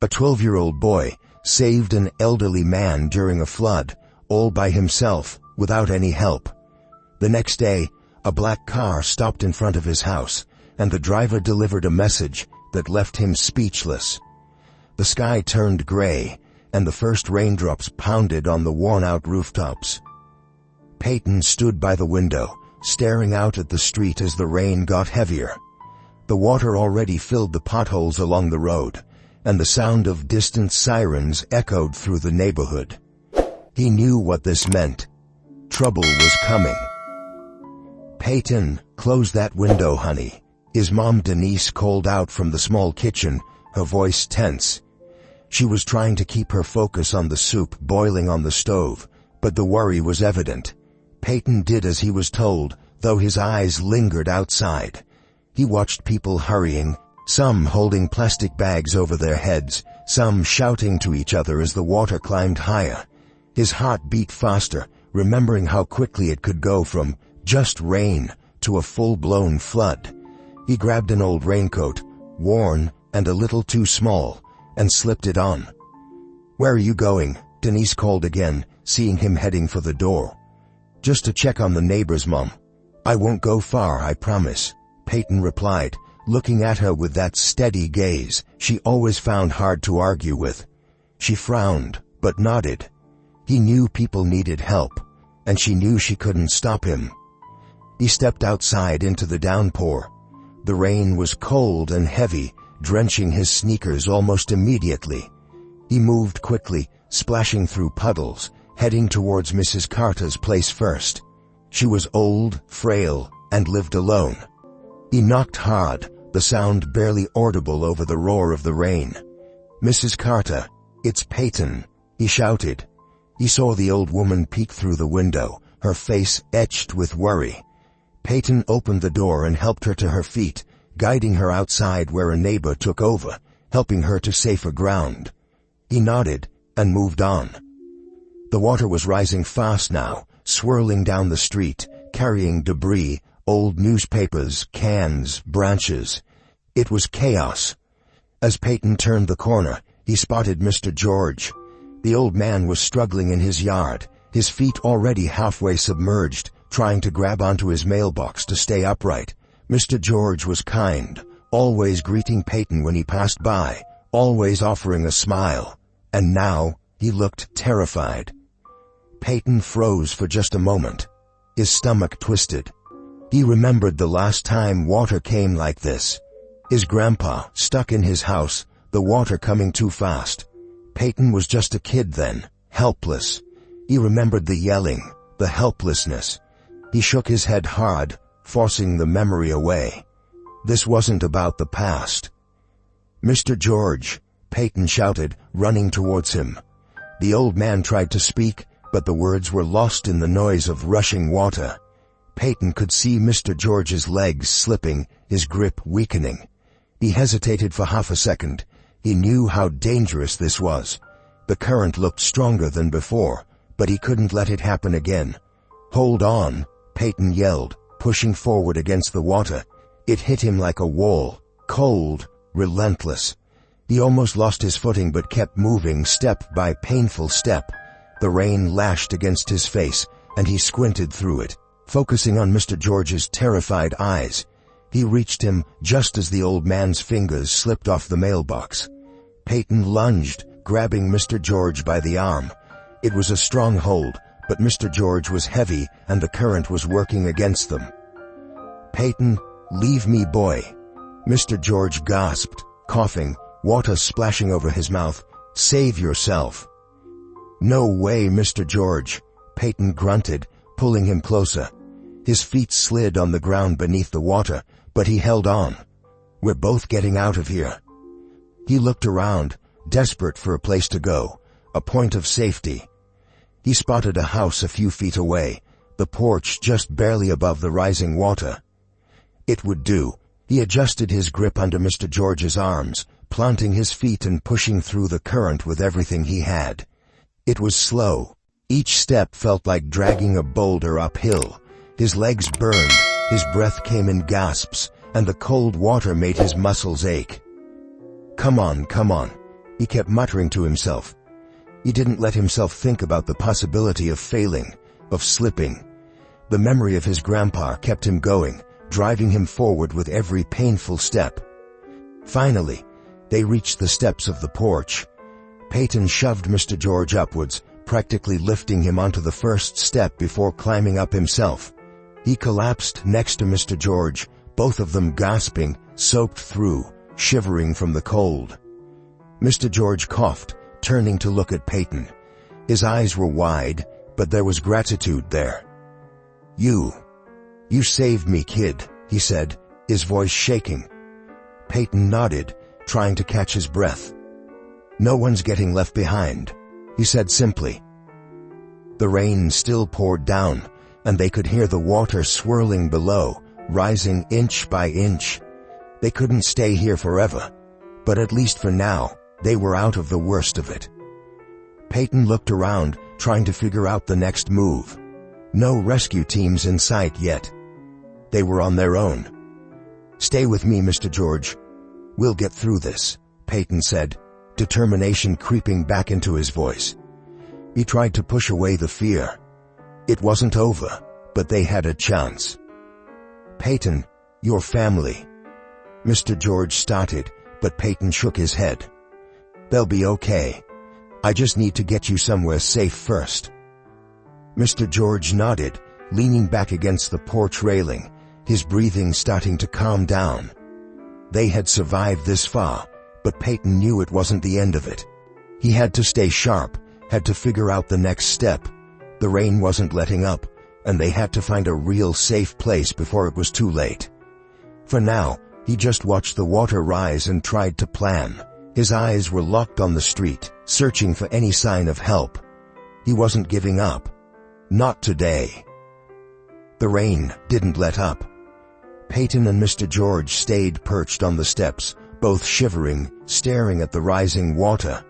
A 12-year-old boy saved an elderly man during a flood, all by himself, without any help. The next day, a black car stopped in front of his house, and the driver delivered a message that left him speechless. The sky turned gray, and the first raindrops pounded on the worn-out rooftops. Peyton stood by the window, staring out at the street as the rain got heavier. The water already filled the potholes along the road, and the sound of distant sirens echoed through the neighborhood. He knew what this meant. Trouble was coming. "Peyton, close that window, honey," his mom Denise called out from the small kitchen, her voice tense. She was trying to keep her focus on the soup boiling on the stove, but the worry was evident. Peyton did as he was told, though his eyes lingered outside. He watched people hurrying, some holding plastic bags over their heads, some shouting to each other as the water climbed higher. His heart beat faster, remembering how quickly it could go from just rain to a full-blown flood. He grabbed an old raincoat, worn and a little too small, and slipped it on. "Where are you going?" Denise called again, seeing him heading for the door. "Just to check on the neighbors, Mom. I won't go far, I promise," Peyton replied, looking at her with that steady gaze she always found hard to argue with. She frowned, but nodded. He knew people needed help, and she knew she couldn't stop him. He stepped outside into the downpour. The rain was cold and heavy, drenching his sneakers almost immediately. He moved quickly, splashing through puddles, heading towards Mrs. Carter's place first. She was old, frail, and lived alone. He knocked hard, the sound barely audible over the roar of the rain. "Mrs. Carter, it's Peyton," he shouted. He saw the old woman peek through the window, her face etched with worry. Peyton opened the door and helped her to her feet, guiding her outside where a neighbor took over, helping her to safer ground. He nodded and moved on. The water was rising fast now, swirling down the street, carrying debris, old newspapers, cans, branches. It was chaos. As Peyton turned the corner, he spotted Mr. George. The old man was struggling in his yard, his feet already halfway submerged, trying to grab onto his mailbox to stay upright. Mr. George was kind, always greeting Peyton when he passed by, always offering a smile, and now he looked terrified. Peyton froze for just a moment. His stomach twisted. He remembered the last time water came like this. His grandpa, stuck in his house, the water coming too fast. Peyton was just a kid then, helpless. He remembered the yelling, the helplessness. He shook his head hard, forcing the memory away. This wasn't about the past. "Mr. George," Peyton shouted, running towards him. The old man tried to speak, but the words were lost in the noise of rushing water. Peyton could see Mr. George's legs slipping, his grip weakening. He hesitated for half a second. He knew how dangerous this was. The current looked stronger than before, but he couldn't let it happen again. "Hold on," Peyton yelled, pushing forward against the water. It hit him like a wall, cold, relentless. He almost lost his footing but kept moving step by painful step. The rain lashed against his face, and he squinted through it, focusing on Mr. George's terrified eyes. He reached him just as the old man's fingers slipped off the mailbox. Peyton lunged, grabbing Mr. George by the arm. It was a strong hold, but Mr. George was heavy and the current was working against them. "Peyton, leave me, boy," Mr. George gasped, coughing, water splashing over his mouth. "Save yourself." "No way, Mr. George," Peyton grunted, pulling him closer. His feet slid on the ground beneath the water, but he held on. "We're both getting out of here." He looked around, desperate for a place to go, a point of safety. He spotted a house a few feet away, the porch just barely above the rising water. It would do. He adjusted his grip under Mr. George's arms, planting his feet and pushing through the current with everything he had. It was slow. Each step felt like dragging a boulder uphill. His legs burned, his breath came in gasps, and the cold water made his muscles ache. Come on," He kept muttering to himself. He didn't let himself think about the possibility of failing, of slipping. The memory of his grandpa kept him going, driving him forward with every painful step. Finally, they reached the steps of the porch. Peyton shoved Mr. George upwards, practically lifting him onto the first step before climbing up himself. He collapsed next to Mr. George, both of them gasping, soaked through, shivering from the cold. Mr. George coughed, turning to look at Peyton. His eyes were wide, but there was gratitude there. You saved me, kid," he said, his voice shaking. Peyton nodded, trying to catch his breath. "No one's getting left behind," he said simply. The rain still poured down, and they could hear the water swirling below, rising inch by inch. They couldn't stay here forever, but at least for now, they were out of the worst of it. Peyton looked around, trying to figure out the next move. No rescue teams in sight yet. They were on their own. "Stay with me, Mr. George. We'll get through this," Peyton said, determination creeping back into his voice. He tried to push away the fear. It wasn't over, but they had a chance. "Peyton, your family," Mr. George started, but Peyton shook his head. "They'll be okay. I just need to get you somewhere safe first." Mr. George nodded, leaning back against the porch railing, his breathing starting to calm down. They had survived this far, but Peyton knew it wasn't the end of it. He had to stay sharp, had to figure out the next step. The rain wasn't letting up, and they had to find a real safe place before it was too late. For now, he just watched the water rise and tried to plan. His eyes were locked on the street, searching for any sign of help. He wasn't giving up. Not today. The rain didn't let up. Peyton and Mr. George stayed perched on the steps, both shivering, staring at the rising water.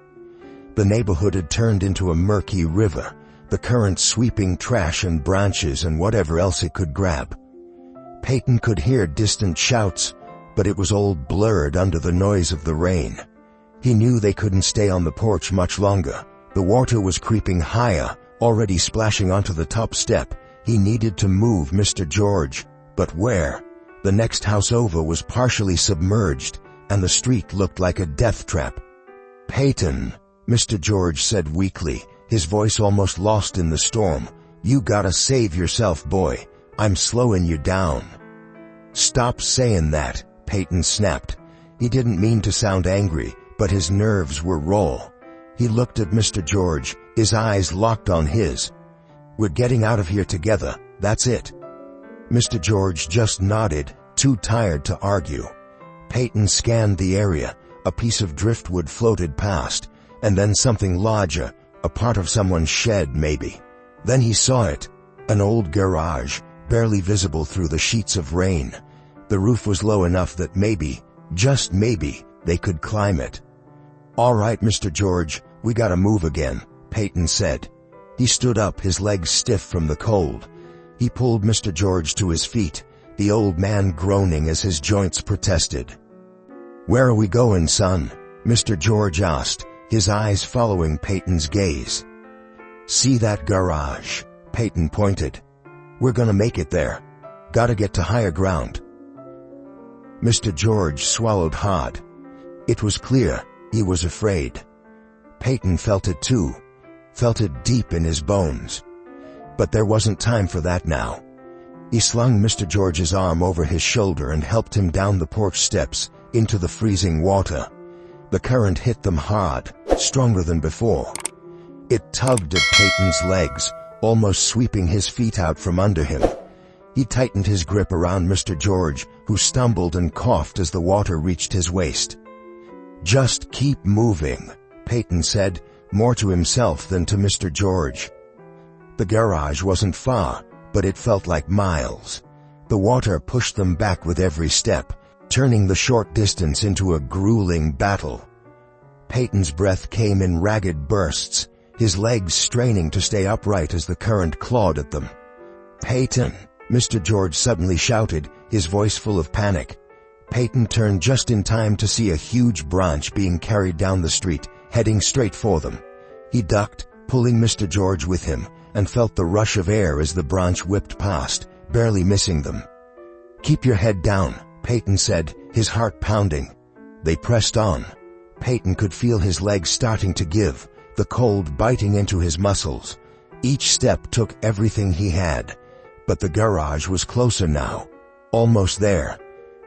The neighborhood had turned into a murky river, the current sweeping trash and branches and whatever else it could grab. Peyton could hear distant shouts, but it was all blurred under the noise of the rain. He knew they couldn't stay on the porch much longer. The water was creeping higher, already splashing onto the top step. He needed to move Mr. George, but where? The next house over was partially submerged, and the street looked like a death trap. "Peyton," Mr. George said weakly, his voice almost lost in the storm, "you gotta save yourself, boy. I'm slowing you down." "Stop saying that," Peyton snapped. He didn't mean to sound angry, but his nerves were raw. He looked at Mr. George, his eyes locked on his. "We're getting out of here together, that's it." Mr. George just nodded, too tired to argue. Peyton scanned the area. A piece of driftwood floated past, and then something larger, a part of someone's shed maybe. Then he saw it, an old garage, barely visible through the sheets of rain. The roof was low enough that maybe, just maybe, they could climb it. "All right, Mr. George, we gotta move again," Peyton said. He stood up, his legs stiff from the cold. He pulled Mr. George to his feet, the old man groaning as his joints protested. "Where are we going, son?" Mr. George asked, his eyes following Peyton's gaze. "See that garage?" Peyton pointed. "We're gonna make it there. Gotta get to higher ground." Mr. George swallowed hard. It was clear, he was afraid. Peyton felt it too, felt it deep in his bones. But there wasn't time for that now. He slung Mr. George's arm over his shoulder and helped him down the porch steps, into the freezing water. The current hit them hard, stronger than before. It tugged at Peyton's legs, almost sweeping his feet out from under him. He tightened his grip around Mr. George, who stumbled and coughed as the water reached his waist. "Just keep moving," Peyton said, more to himself than to Mr. George. The garage wasn't far, but it felt like miles. The water pushed them back with every step, turning the short distance into a grueling battle. Peyton's breath came in ragged bursts, his legs straining to stay upright as the current clawed at them. "Peyton!" Mr. George suddenly shouted, his voice full of panic. Peyton turned just in time to see a huge branch being carried down the street, heading straight for them. He ducked, pulling Mr. George with him, and felt the rush of air as the branch whipped past, barely missing them. "Keep your head down," Peyton said, his heart pounding. They pressed on. Peyton could feel his legs starting to give, the cold biting into his muscles. Each step took everything he had. But the garage was closer now. Almost there.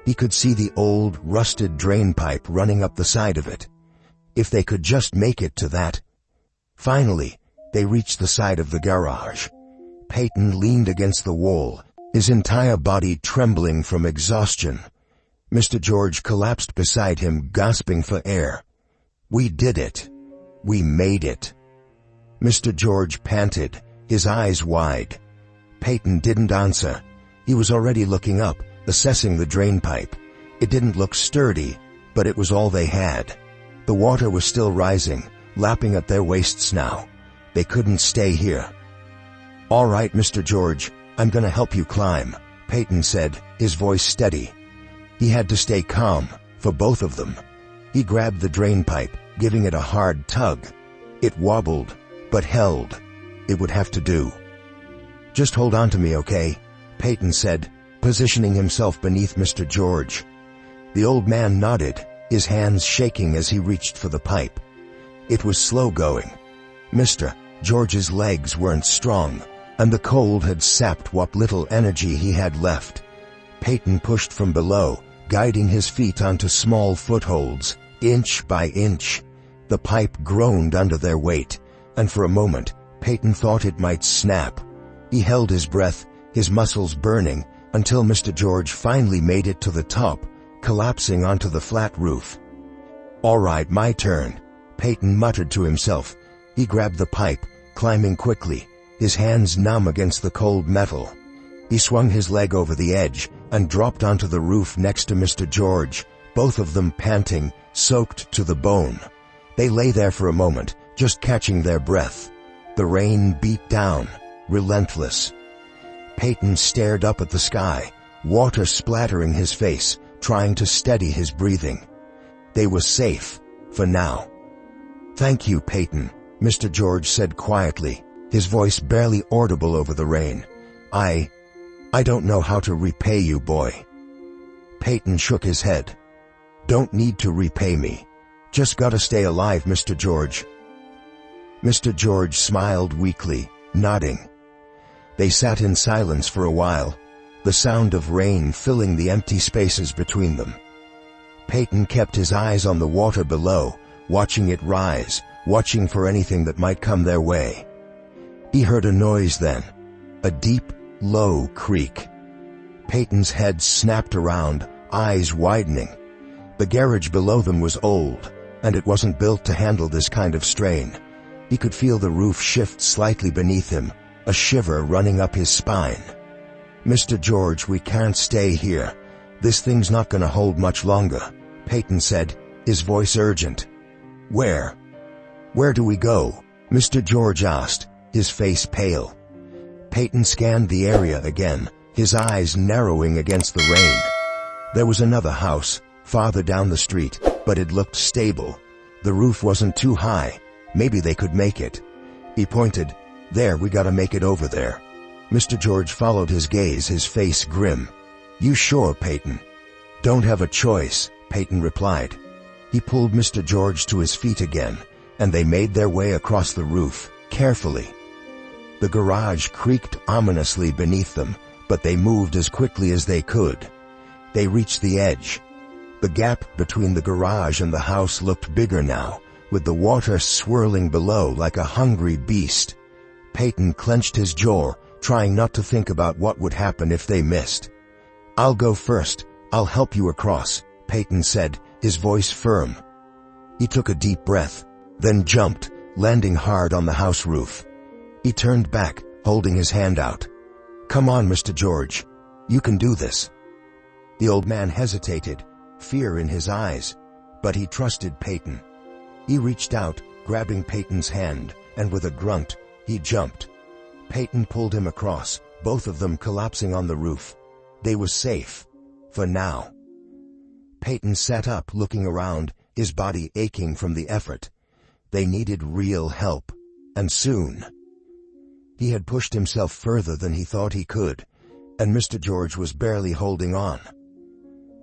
He could see the old, rusted drain pipe running up the side of it. If they could just make it to that. Finally, they reached the side of the garage. Peyton leaned against the wall, his entire body trembling from exhaustion. Mr. George collapsed beside him, gasping for air. "We did it. We made it." Mr. George panted, his eyes wide. Peyton didn't answer. He was already looking up, assessing the drain pipe. It didn't look sturdy, but it was all they had. The water was still rising, lapping at their waists now. They couldn't stay here. "All right, Mr. George, I'm gonna help you climb," Peyton said, his voice steady. He had to stay calm, for both of them. He grabbed the drain pipe, giving it a hard tug. It wobbled, but held. It would have to do. "Just hold on to me, okay?" Peyton said, positioning himself beneath Mr. George. The old man nodded, his hands shaking as he reached for the pipe. It was slow going. Mr. George's legs weren't strong, and the cold had sapped what little energy he had left. Peyton pushed from below, guiding his feet onto small footholds, inch by inch. The pipe groaned under their weight, and for a moment, Peyton thought it might snap. He held his breath, his muscles burning, until Mr. George finally made it to the top, collapsing onto the flat roof. "All right, my turn," Peyton muttered to himself. He grabbed the pipe, climbing quickly, his hands numb against the cold metal. He swung his leg over the edge and dropped onto the roof next to Mr. George, both of them panting, soaked to the bone. They lay there for a moment, just catching their breath. The rain beat down, relentless. Peyton stared up at the sky, water splattering his face, trying to steady his breathing. They were safe, for now. "Thank you, Peyton," Mr. George said quietly, his voice barely audible over the rain. I don't know how to repay you, boy." Peyton shook his head. "Don't need to repay me. Just gotta stay alive, Mr. George." Mr. George smiled weakly, nodding. They sat in silence for a while, the sound of rain filling the empty spaces between them. Peyton kept his eyes on the water below, watching it rise, watching for anything that might come their way. He heard a noise then, a deep, low creak. Peyton's head snapped around, eyes widening. The garage below them was old, and it wasn't built to handle this kind of strain. He could feel the roof shift slightly beneath him, a shiver running up his spine. "Mr. George, we can't stay here. This thing's not gonna hold much longer," Peyton said, his voice urgent. Where do we go?" Mr. George asked, his face pale. Peyton scanned the area again, his eyes narrowing against the rain. There was another house, farther down the street, but it looked stable. The roof wasn't too high. Maybe they could make it. He pointed. "There, we gotta make it over there." Mr. George followed his gaze, his face grim. "You sure, Peyton?" "Don't have a choice," Peyton replied. He pulled Mr. George to his feet again, and they made their way across the roof, carefully. The garage creaked ominously beneath them, but they moved as quickly as they could. They reached the edge. The gap between the garage and the house looked bigger now, with the water swirling below like a hungry beast. Peyton clenched his jaw, trying not to think about what would happen if they missed. "I'll go first. I'll help you across," Peyton said, his voice firm. He took a deep breath, then jumped, landing hard on the house roof. He turned back, holding his hand out. "Come on, Mr. George. You can do this." The old man hesitated, fear in his eyes, but he trusted Peyton. He reached out, grabbing Peyton's hand, and with a grunt, he jumped. Peyton pulled him across, both of them collapsing on the roof. They were safe. For now. Peyton sat up, looking around, his body aching from the effort. They needed real help, and soon. He had pushed himself further than he thought he could, and Mr. George was barely holding on.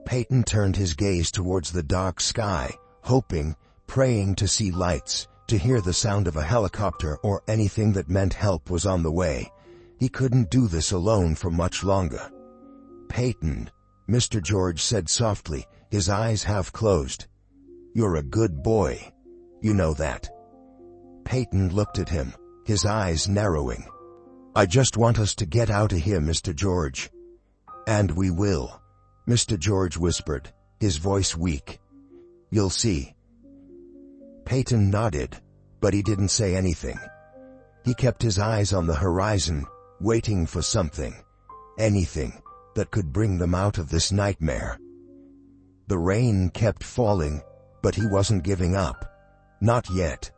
Peyton turned his gaze towards the dark sky, hoping, praying to see lights, to hear the sound of a helicopter or anything that meant help was on the way. He couldn't do this alone for much longer. "Peyton," Mr. George said softly, his eyes half closed. "You're a good boy. You know that." Peyton looked at him, his eyes narrowing. "I just want us to get out of here, Mr. George." "And we will," Mr. George whispered, his voice weak. "You'll see." Peyton nodded, but he didn't say anything. He kept his eyes on the horizon, waiting for something, anything, that could bring them out of this nightmare. The rain kept falling, but he wasn't giving up. Not yet.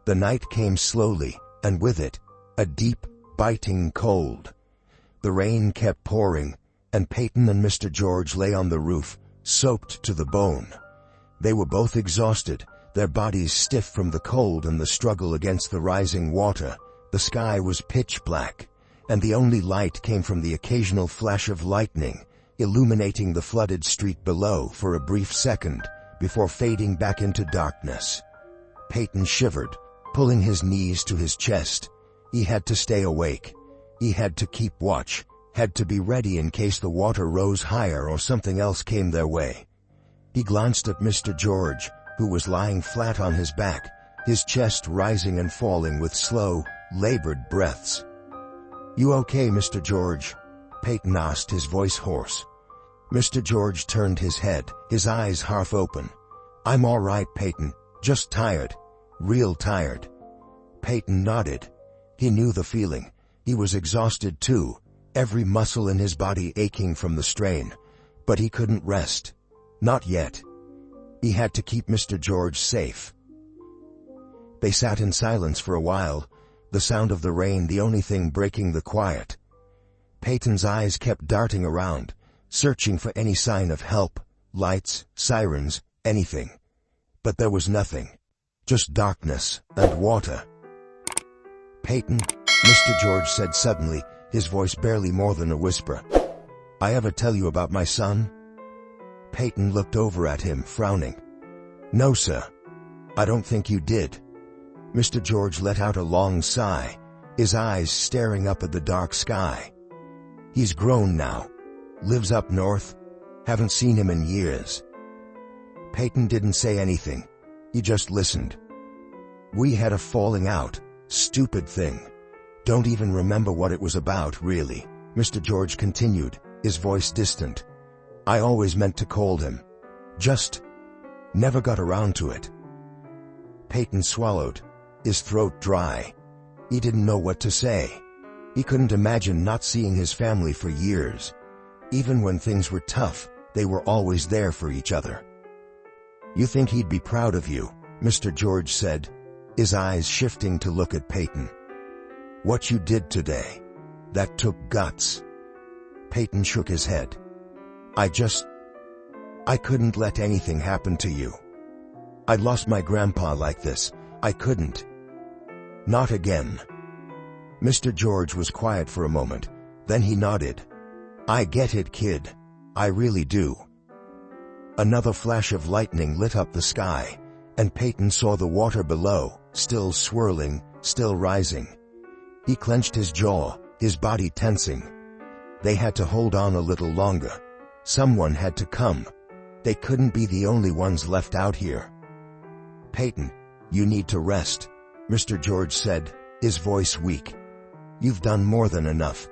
The night came slowly, and with it, a deep, biting cold. The rain kept pouring, and Peyton and Mr. George lay on the roof, soaked to the bone. They were both exhausted, their bodies stiff from the cold and the struggle against the rising water. The sky was pitch black, and the only light came from the occasional flash of lightning, illuminating the flooded street below for a brief second, before fading back into darkness. Peyton shivered, pulling his knees to his chest. He had to stay awake. He had to keep watch, had to be ready in case the water rose higher or something else came their way. He glanced at Mr. George, who was lying flat on his back, his chest rising and falling with slow, labored breaths. "You okay, Mr. George?" Peyton asked, his voice hoarse. Mr. George turned his head, his eyes half open. "I'm all right, Peyton. Just tired. Real tired." Peyton nodded. He knew the feeling. He was exhausted too, every muscle in his body aching from the strain. But he couldn't rest. Not yet. He had to keep Mr. George safe. They sat in silence for a while, the sound of the rain the only thing breaking the quiet. Peyton's eyes kept darting around, searching for any sign of help, lights, sirens, anything. But there was nothing. Just darkness and water. "Peyton," Mr. George said suddenly, his voice barely more than a whisper. "I ever tell you about my son?" Peyton looked over at him, frowning. "No, sir. I don't think you did." Mr. George let out a long sigh, his eyes staring up at the dark sky. "He's grown now. Lives up north. Haven't seen him in years." Peyton didn't say anything. He just listened. "We had a falling out. Stupid thing. Don't even remember what it was about, really," Mr. George continued, his voice distant. "I always meant to call him. Just never got around to it." Peyton swallowed, his throat dry. He didn't know what to say. He couldn't imagine not seeing his family for years. Even when things were tough, they were always there for each other. "You think he'd be proud of you," Mr. George said, his eyes shifting to look at Peyton. "What you did today. That took guts." Peyton shook his head. I couldn't let anything happen to you. I lost my grandpa like this. I couldn't. Not again." Mr. George was quiet for a moment, then he nodded. "I get it, kid. I really do." Another flash of lightning lit up the sky, and Peyton saw the water below, still swirling, still rising. He clenched his jaw, his body tensing. They had to hold on a little longer. Someone had to come. They couldn't be the only ones left out here. "Peyton, you need to rest," Mr. George said, his voice weak. "You've done more than enough.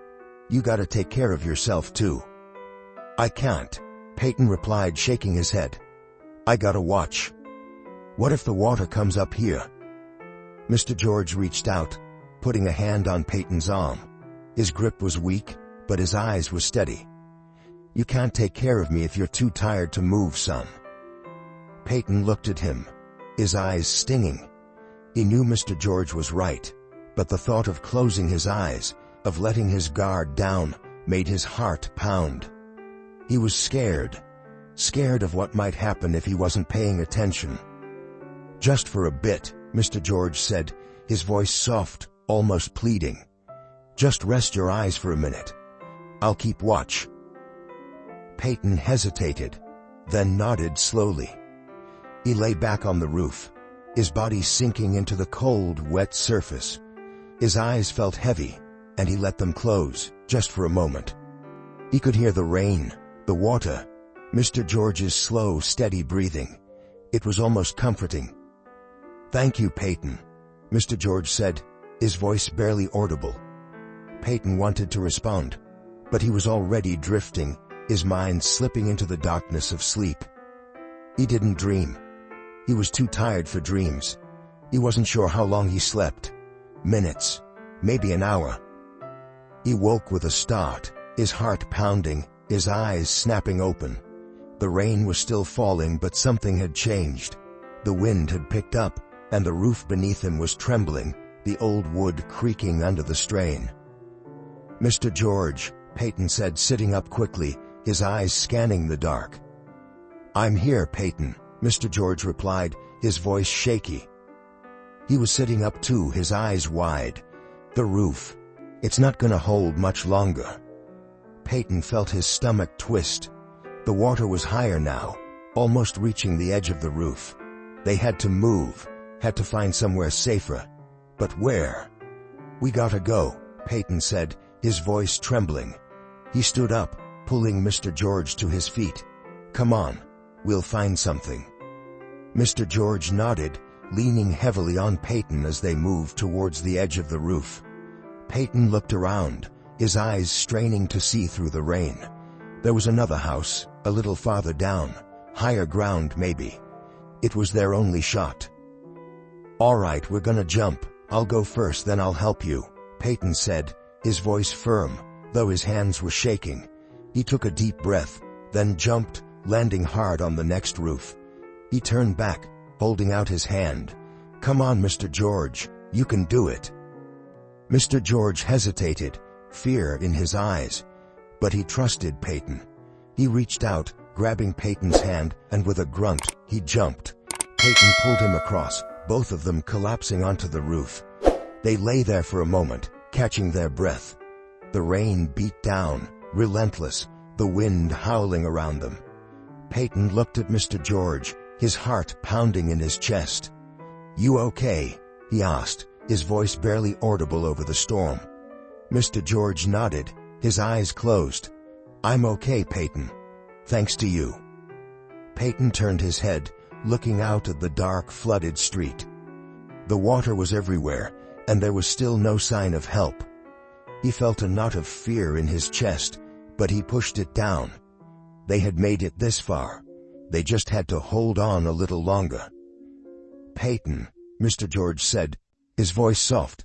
You gotta take care of yourself too." "I can't," Peyton replied, shaking his head. "I gotta watch. What if the water comes up here?" Mr. George reached out, putting a hand on Peyton's arm. His grip was weak, but his eyes were steady. "You can't take care of me if you're too tired to move, son." Peyton looked at him, his eyes stinging. He knew Mr. George was right, but the thought of closing his eyes, of letting his guard down, made his heart pound. He was scared of what might happen if he wasn't paying attention. Just for a bit, Mr. George said, his voice soft, almost pleading. "Just rest your eyes for a minute. I'll keep watch." Peyton hesitated, then nodded slowly. He lay back on the roof, his body sinking into the cold, wet surface. His eyes felt heavy, and he let them close, just for a moment. He could hear the rain, the water, Mr. George's slow, steady breathing. It was almost comforting. "Thank you, Peyton," Mr. George said, his voice barely audible. Peyton wanted to respond, but he was already drifting, his mind slipping into the darkness of sleep. He didn't dream. He was too tired for dreams. He wasn't sure how long he slept. Minutes, maybe an hour. He woke with a start, his heart pounding, his eyes snapping open. The rain was still falling, but something had changed. The wind had picked up, and the roof beneath him was trembling, the old wood creaking under the strain. "Mr. George," Peyton said, sitting up quickly, his eyes scanning the dark. "I'm here, Peyton," Mr. George replied, his voice shaky. He was sitting up too, his eyes wide. "The roof. It's not gonna hold much longer." Peyton felt his stomach twist. The water was higher now, almost reaching the edge of the roof. They had to move, had to find somewhere safer. But where? "We gotta go," Peyton said, his voice trembling. He stood up, pulling Mr. George to his feet. "Come on, we'll find something." Mr. George nodded, leaning heavily on Peyton as they moved towards the edge of the roof. Peyton looked around, his eyes straining to see through the rain. There was another house, a little farther down, higher ground maybe. It was their only shot. "All right, we're gonna jump. I'll go first, then I'll help you," Peyton said, his voice firm, though his hands were shaking. He took a deep breath, then jumped, landing hard on the next roof. He turned back, holding out his hand. "Come on, Mr. George, you can do it." Mr. George hesitated, fear in his eyes. But he trusted Peyton. He reached out, grabbing Peyton's hand, and with a grunt, he jumped. Peyton pulled him across, both of them collapsing onto the roof. They lay there for a moment, catching their breath. The rain beat down, relentless, the wind howling around them. Peyton looked at Mr. George, his heart pounding in his chest. "You okay?" he asked, his voice barely audible over the storm. Mr. George nodded, his eyes closed. "I'm okay, Peyton. Thanks to you." Peyton turned his head, looking out at the dark, flooded street. The water was everywhere, and there was still no sign of help. He felt a knot of fear in his chest, but he pushed it down. They had made it this far. They just had to hold on a little longer. "Peyton," Mr. George said, his voice soft.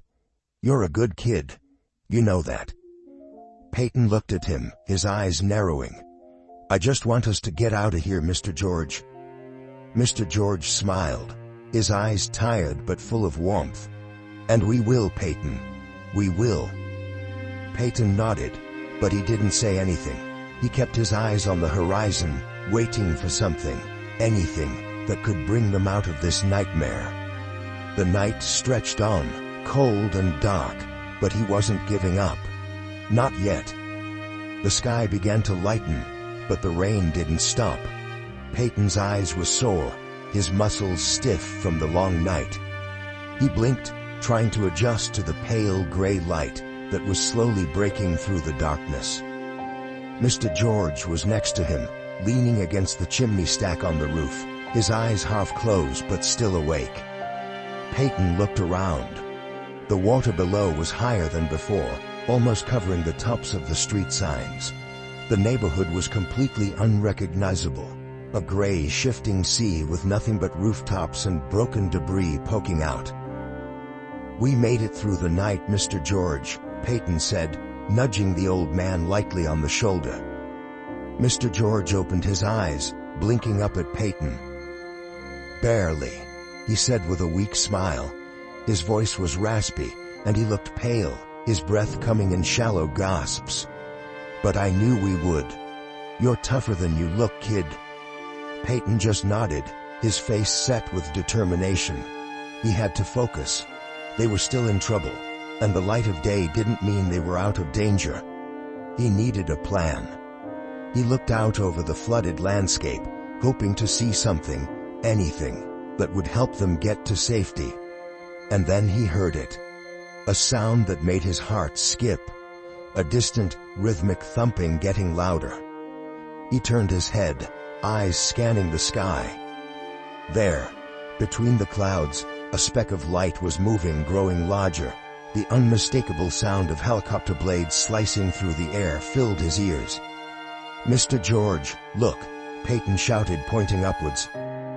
"You're a good kid. You know that." Peyton looked at him, his eyes narrowing. "I just want us to get out of here, Mr. George." Mr. George smiled, his eyes tired but full of warmth. "And we will, Peyton. We will." Peyton nodded, but he didn't say anything. He kept his eyes on the horizon, waiting for something, anything, that could bring them out of this nightmare. The night stretched on, cold and dark, but he wasn't giving up. Not yet. The sky began to lighten, but the rain didn't stop. Peyton's eyes were sore, his muscles stiff from the long night. He blinked, trying to adjust to the pale gray light that was slowly breaking through the darkness. Mr. George was next to him, leaning against the chimney stack on the roof, his eyes half closed but still awake. Peyton looked around. The water below was higher than before, almost covering the tops of the street signs. The neighborhood was completely unrecognizable, a gray, shifting sea with nothing but rooftops and broken debris poking out. "We made it through the night, Mr. George," Peyton said, nudging the old man lightly on the shoulder. Mr. George opened his eyes, blinking up at Peyton. "Barely," he said with a weak smile. His voice was raspy, and he looked pale, his breath coming in shallow gasps. "But I knew we would. You're tougher than you look, kid." Peyton just nodded, his face set with determination. He had to focus. They were still in trouble, and the light of day didn't mean they were out of danger. He needed a plan. He looked out over the flooded landscape, hoping to see something, anything, that would help them get to safety. And then he heard it. A sound that made his heart skip. A distant, rhythmic thumping getting louder. He turned his head, eyes scanning the sky. There, between the clouds, a speck of light was moving, growing larger. The unmistakable sound of helicopter blades slicing through the air filled his ears. "Mr. George, look," Peyton shouted, pointing upwards.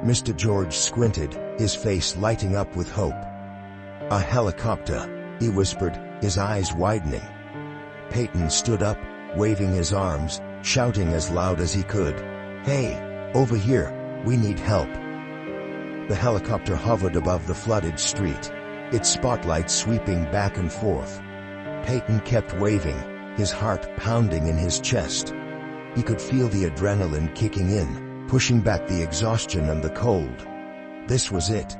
Mr. George squinted, his face lighting up with hope. "A helicopter," he whispered, his eyes widening. Peyton stood up, waving his arms, shouting as loud as he could, "Hey, over here, we need help." The helicopter hovered above the flooded street, its spotlight sweeping back and forth. Peyton kept waving, his heart pounding in his chest. He could feel the adrenaline kicking in, pushing back the exhaustion and the cold. This was it.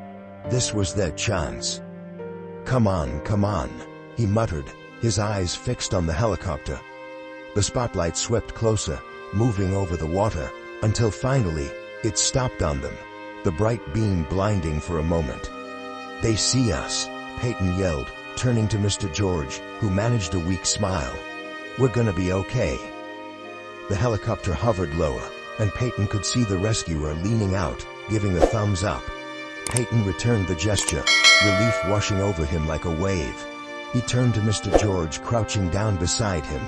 This was their chance. Come on," he muttered, his eyes fixed on the helicopter. The spotlight swept closer, moving over the water, until finally, it stopped on them, the bright beam blinding for a moment. "They see us," Peyton yelled, turning to Mr. George, who managed a weak smile. "We're gonna be okay." The helicopter hovered lower, and Peyton could see the rescuer leaning out, giving a thumbs up. Peyton returned the gesture, relief washing over him like a wave. He turned to Mr. George, crouching down beside him.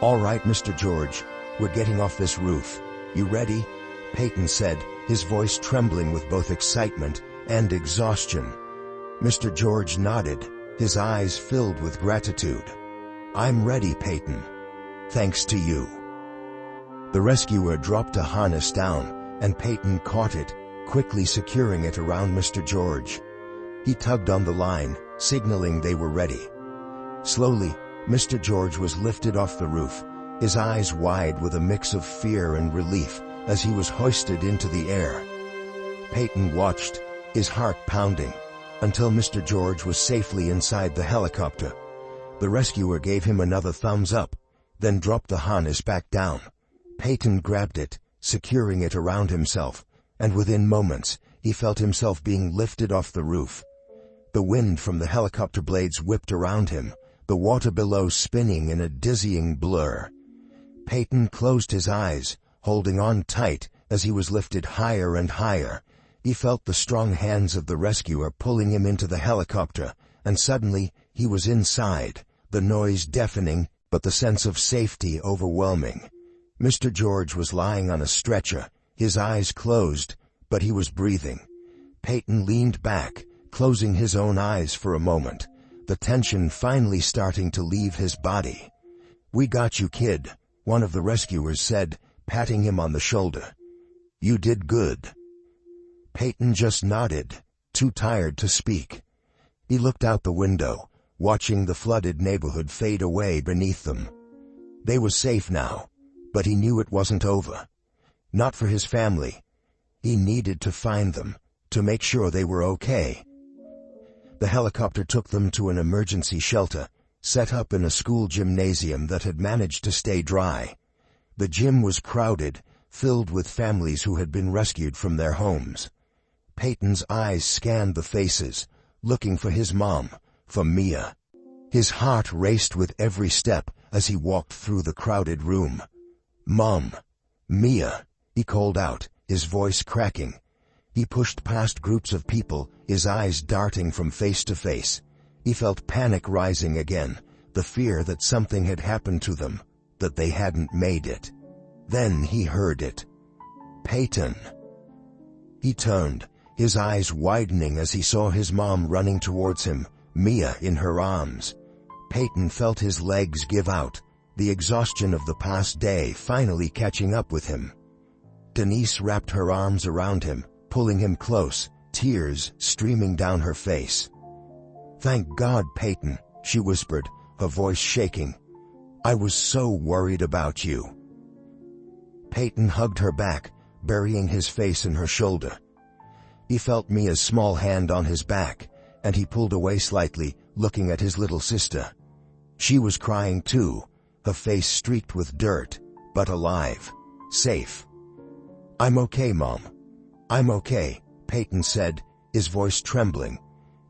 "All right, Mr. George, we're getting off this roof. You ready?" Peyton said, his voice trembling with both excitement and exhaustion. Mr. George nodded, his eyes filled with gratitude. "I'm ready, Peyton. Thanks to you." The rescuer dropped a harness down, and Peyton caught it, quickly securing it around Mr. George. He tugged on the line, signaling they were ready. Slowly, Mr. George was lifted off the roof, his eyes wide with a mix of fear and relief as he was hoisted into the air. Peyton watched, his heart pounding, until Mr. George was safely inside the helicopter. The rescuer gave him another thumbs up, then dropped the harness back down. Peyton grabbed it, securing it around himself, and within moments, he felt himself being lifted off the roof. The wind from the helicopter blades whipped around him, the water below spinning in a dizzying blur. Peyton closed his eyes, holding on tight as he was lifted higher and higher. He felt the strong hands of the rescuer pulling him into the helicopter, and suddenly he was inside, the noise deafening, but the sense of safety overwhelming. Mr. George was lying on a stretcher, his eyes closed, but he was breathing. Peyton leaned back, closing his own eyes for a moment, the tension finally starting to leave his body. "We got you, kid," one of the rescuers said, patting him on the shoulder. "You did good." Peyton just nodded, too tired to speak. He looked out the window, watching the flooded neighborhood fade away beneath them. They were safe now, but he knew it wasn't over. Not for his family. He needed to find them, to make sure they were okay. The helicopter took them to an emergency shelter, set up in a school gymnasium that had managed to stay dry. The gym was crowded, filled with families who had been rescued from their homes. Peyton's eyes scanned the faces, looking for his mom, for Mia. His heart raced with every step as he walked through the crowded room. "Mom! Mia!" he called out, his voice cracking. He pushed past groups of people, his eyes darting from face to face. He felt panic rising again, the fear that something had happened to them, that they hadn't made it. Then he heard it. "Peyton!" He turned, his eyes widening as he saw his mom running towards him, Mia in her arms. Peyton felt his legs give out, the exhaustion of the past day finally catching up with him. Denise wrapped her arms around him, pulling him close, tears streaming down her face. "Thank God, Peyton," she whispered, her voice shaking. "I was so worried about you." Peyton hugged her back, burying his face in her shoulder. He felt Mia's small hand on his back, and he pulled away slightly, looking at his little sister. She was crying too, her face streaked with dirt, but alive. Safe. "I'm okay, Mom. I'm okay," Peyton said, his voice trembling.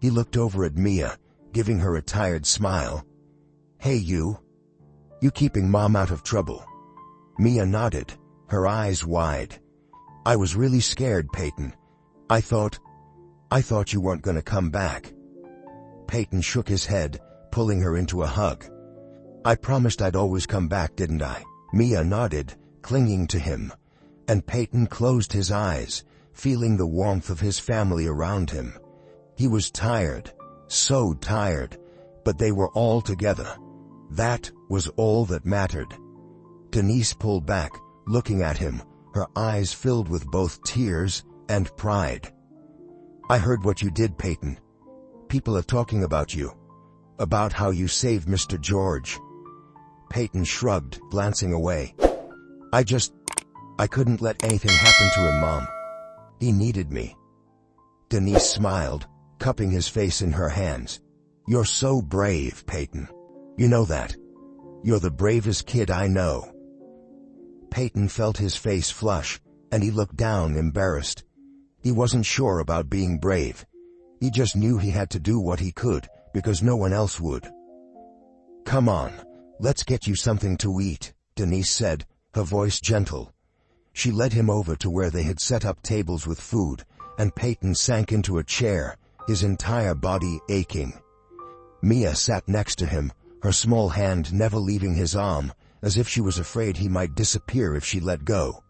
He looked over at Mia, giving her a tired smile. "Hey you. You keeping Mom out of trouble?" Mia nodded, her eyes wide. "I was really scared, Peyton. I thought you weren't gonna come back." Peyton shook his head, pulling her into a hug. "I promised I'd always come back, didn't I?" Mia nodded, clinging to him, and Peyton closed his eyes, feeling the warmth of his family around him. He was tired, so tired, but they were all together. That was all that mattered. Denise pulled back, looking at him, her eyes filled with both tears and pride. "I heard what you did, Peyton. People are talking about you. About how you saved Mr. George." Peyton shrugged, glancing away. I couldn't let anything happen to him, Mom. He needed me." Denise smiled, cupping his face in her hands. "You're so brave, Peyton. You know that. You're the bravest kid I know." Peyton felt his face flush, and he looked down, embarrassed. He wasn't sure about being brave. He just knew he had to do what he could, because no one else would. "Come on, let's get you something to eat," Denise said, her voice gentle. She led him over to where they had set up tables with food, and Peyton sank into a chair, his entire body aching. Mia sat next to him, her small hand never leaving his arm, as if she was afraid he might disappear if she let go.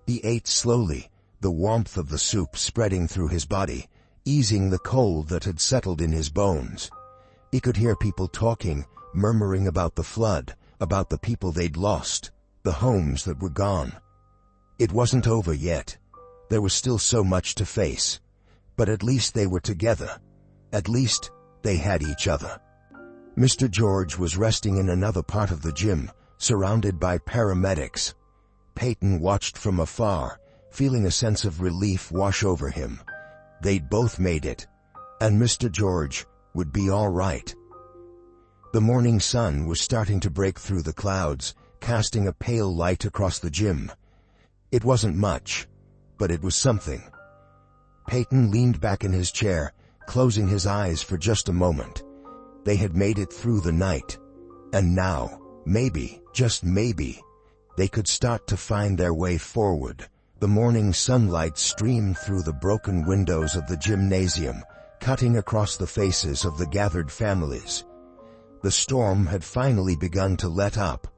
He ate slowly, the warmth of the soup spreading through his body, easing the cold that had settled in his bones. He could hear people talking, murmuring about the flood, about the people they'd lost, the homes that were gone. It wasn't over yet. There was still so much to face. But at least they were together. At least they had each other. Mr. George was resting in another part of the gym, surrounded by paramedics. Peyton watched from afar, feeling a sense of relief wash over him. They'd both made it, and Mr. George would be all right. The morning sun was starting to break through the clouds, casting a pale light across the gym. It wasn't much, but it was something. Peyton leaned back in his chair, closing his eyes for just a moment. They had made it through the night, and now, maybe, just maybe, they could start to find their way forward. The morning sunlight streamed through the broken windows of the gymnasium, cutting across the faces of the gathered families. The storm had finally begun to let up,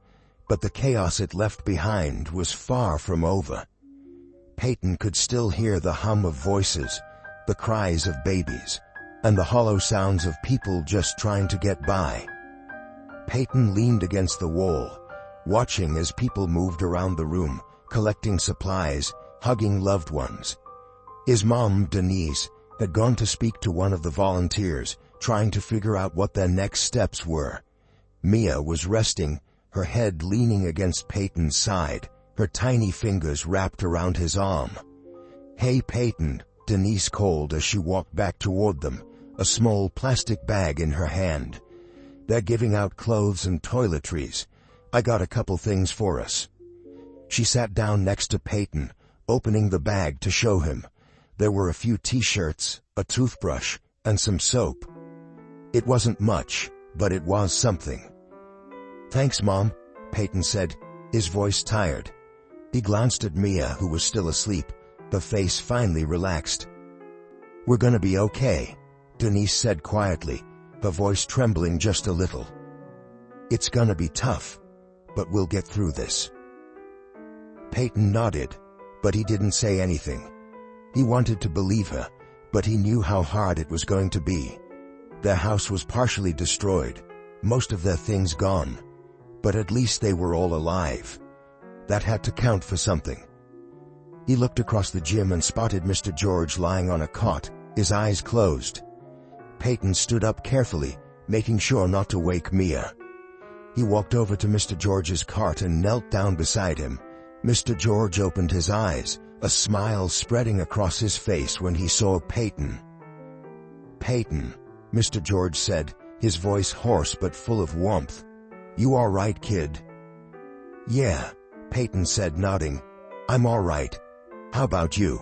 but the chaos it left behind was far from over. Peyton could still hear the hum of voices, the cries of babies, and the hollow sounds of people just trying to get by. Peyton leaned against the wall, watching as people moved around the room, collecting supplies, hugging loved ones. His mom, Denise, had gone to speak to one of the volunteers, trying to figure out what their next steps were. Mia was resting, her head leaning against Peyton's side, her tiny fingers wrapped around his arm. "Hey, Peyton," Denise called as she walked back toward them, a small plastic bag in her hand. "They're giving out clothes and toiletries. I got a couple things for us." She sat down next to Peyton, opening the bag to show him. There were a few t-shirts, a toothbrush, and some soap. It wasn't much, but it was something. "Thanks, Mom," Peyton said, his voice tired. He glanced at Mia, who was still asleep, her face finally relaxed. "We're gonna be okay," Denise said quietly, her voice trembling just a little. "It's gonna be tough, but we'll get through this." Peyton nodded, but he didn't say anything. He wanted to believe her, but he knew how hard it was going to be. Their house was partially destroyed, most of their things gone, but at least they were all alive. That had to count for something. He looked across the gym and spotted Mr. George lying on a cot, his eyes closed. Peyton stood up carefully, making sure not to wake Mia. He walked over to Mr. George's cot and knelt down beside him. Mr. George opened his eyes, a smile spreading across his face when he saw Peyton. "Peyton," Mr. George said, his voice hoarse but full of warmth. "You all right, kid?" "Yeah," Peyton said, nodding. "I'm all right. How about you?"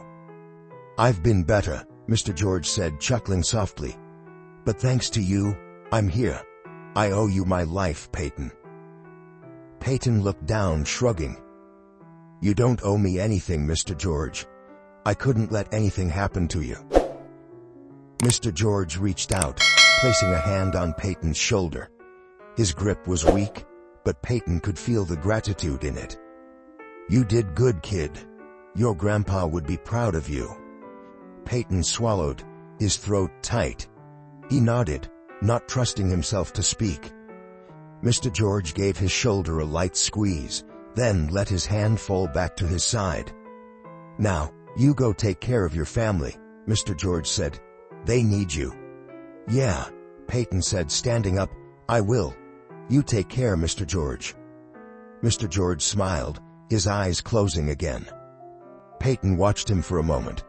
"I've been better," Mr. George said, chuckling softly. "But thanks to you, I'm here. I owe you my life, Peyton." Peyton looked down, shrugging. "You don't owe me anything, Mr. George. I couldn't let anything happen to you." Mr. George reached out, placing a hand on Peyton's shoulder. His grip was weak, but Peyton could feel the gratitude in it. "You did good, kid. Your grandpa would be proud of you." Peyton swallowed, his throat tight. He nodded, not trusting himself to speak. Mr. George gave his shoulder a light squeeze, then let his hand fall back to his side. "Now, you go take care of your family," Mr. George said. "They need you." "Yeah," Peyton said, standing up. "I will. You take care, Mr. George." Mr. George smiled, his eyes closing again. Peyton watched him for a moment,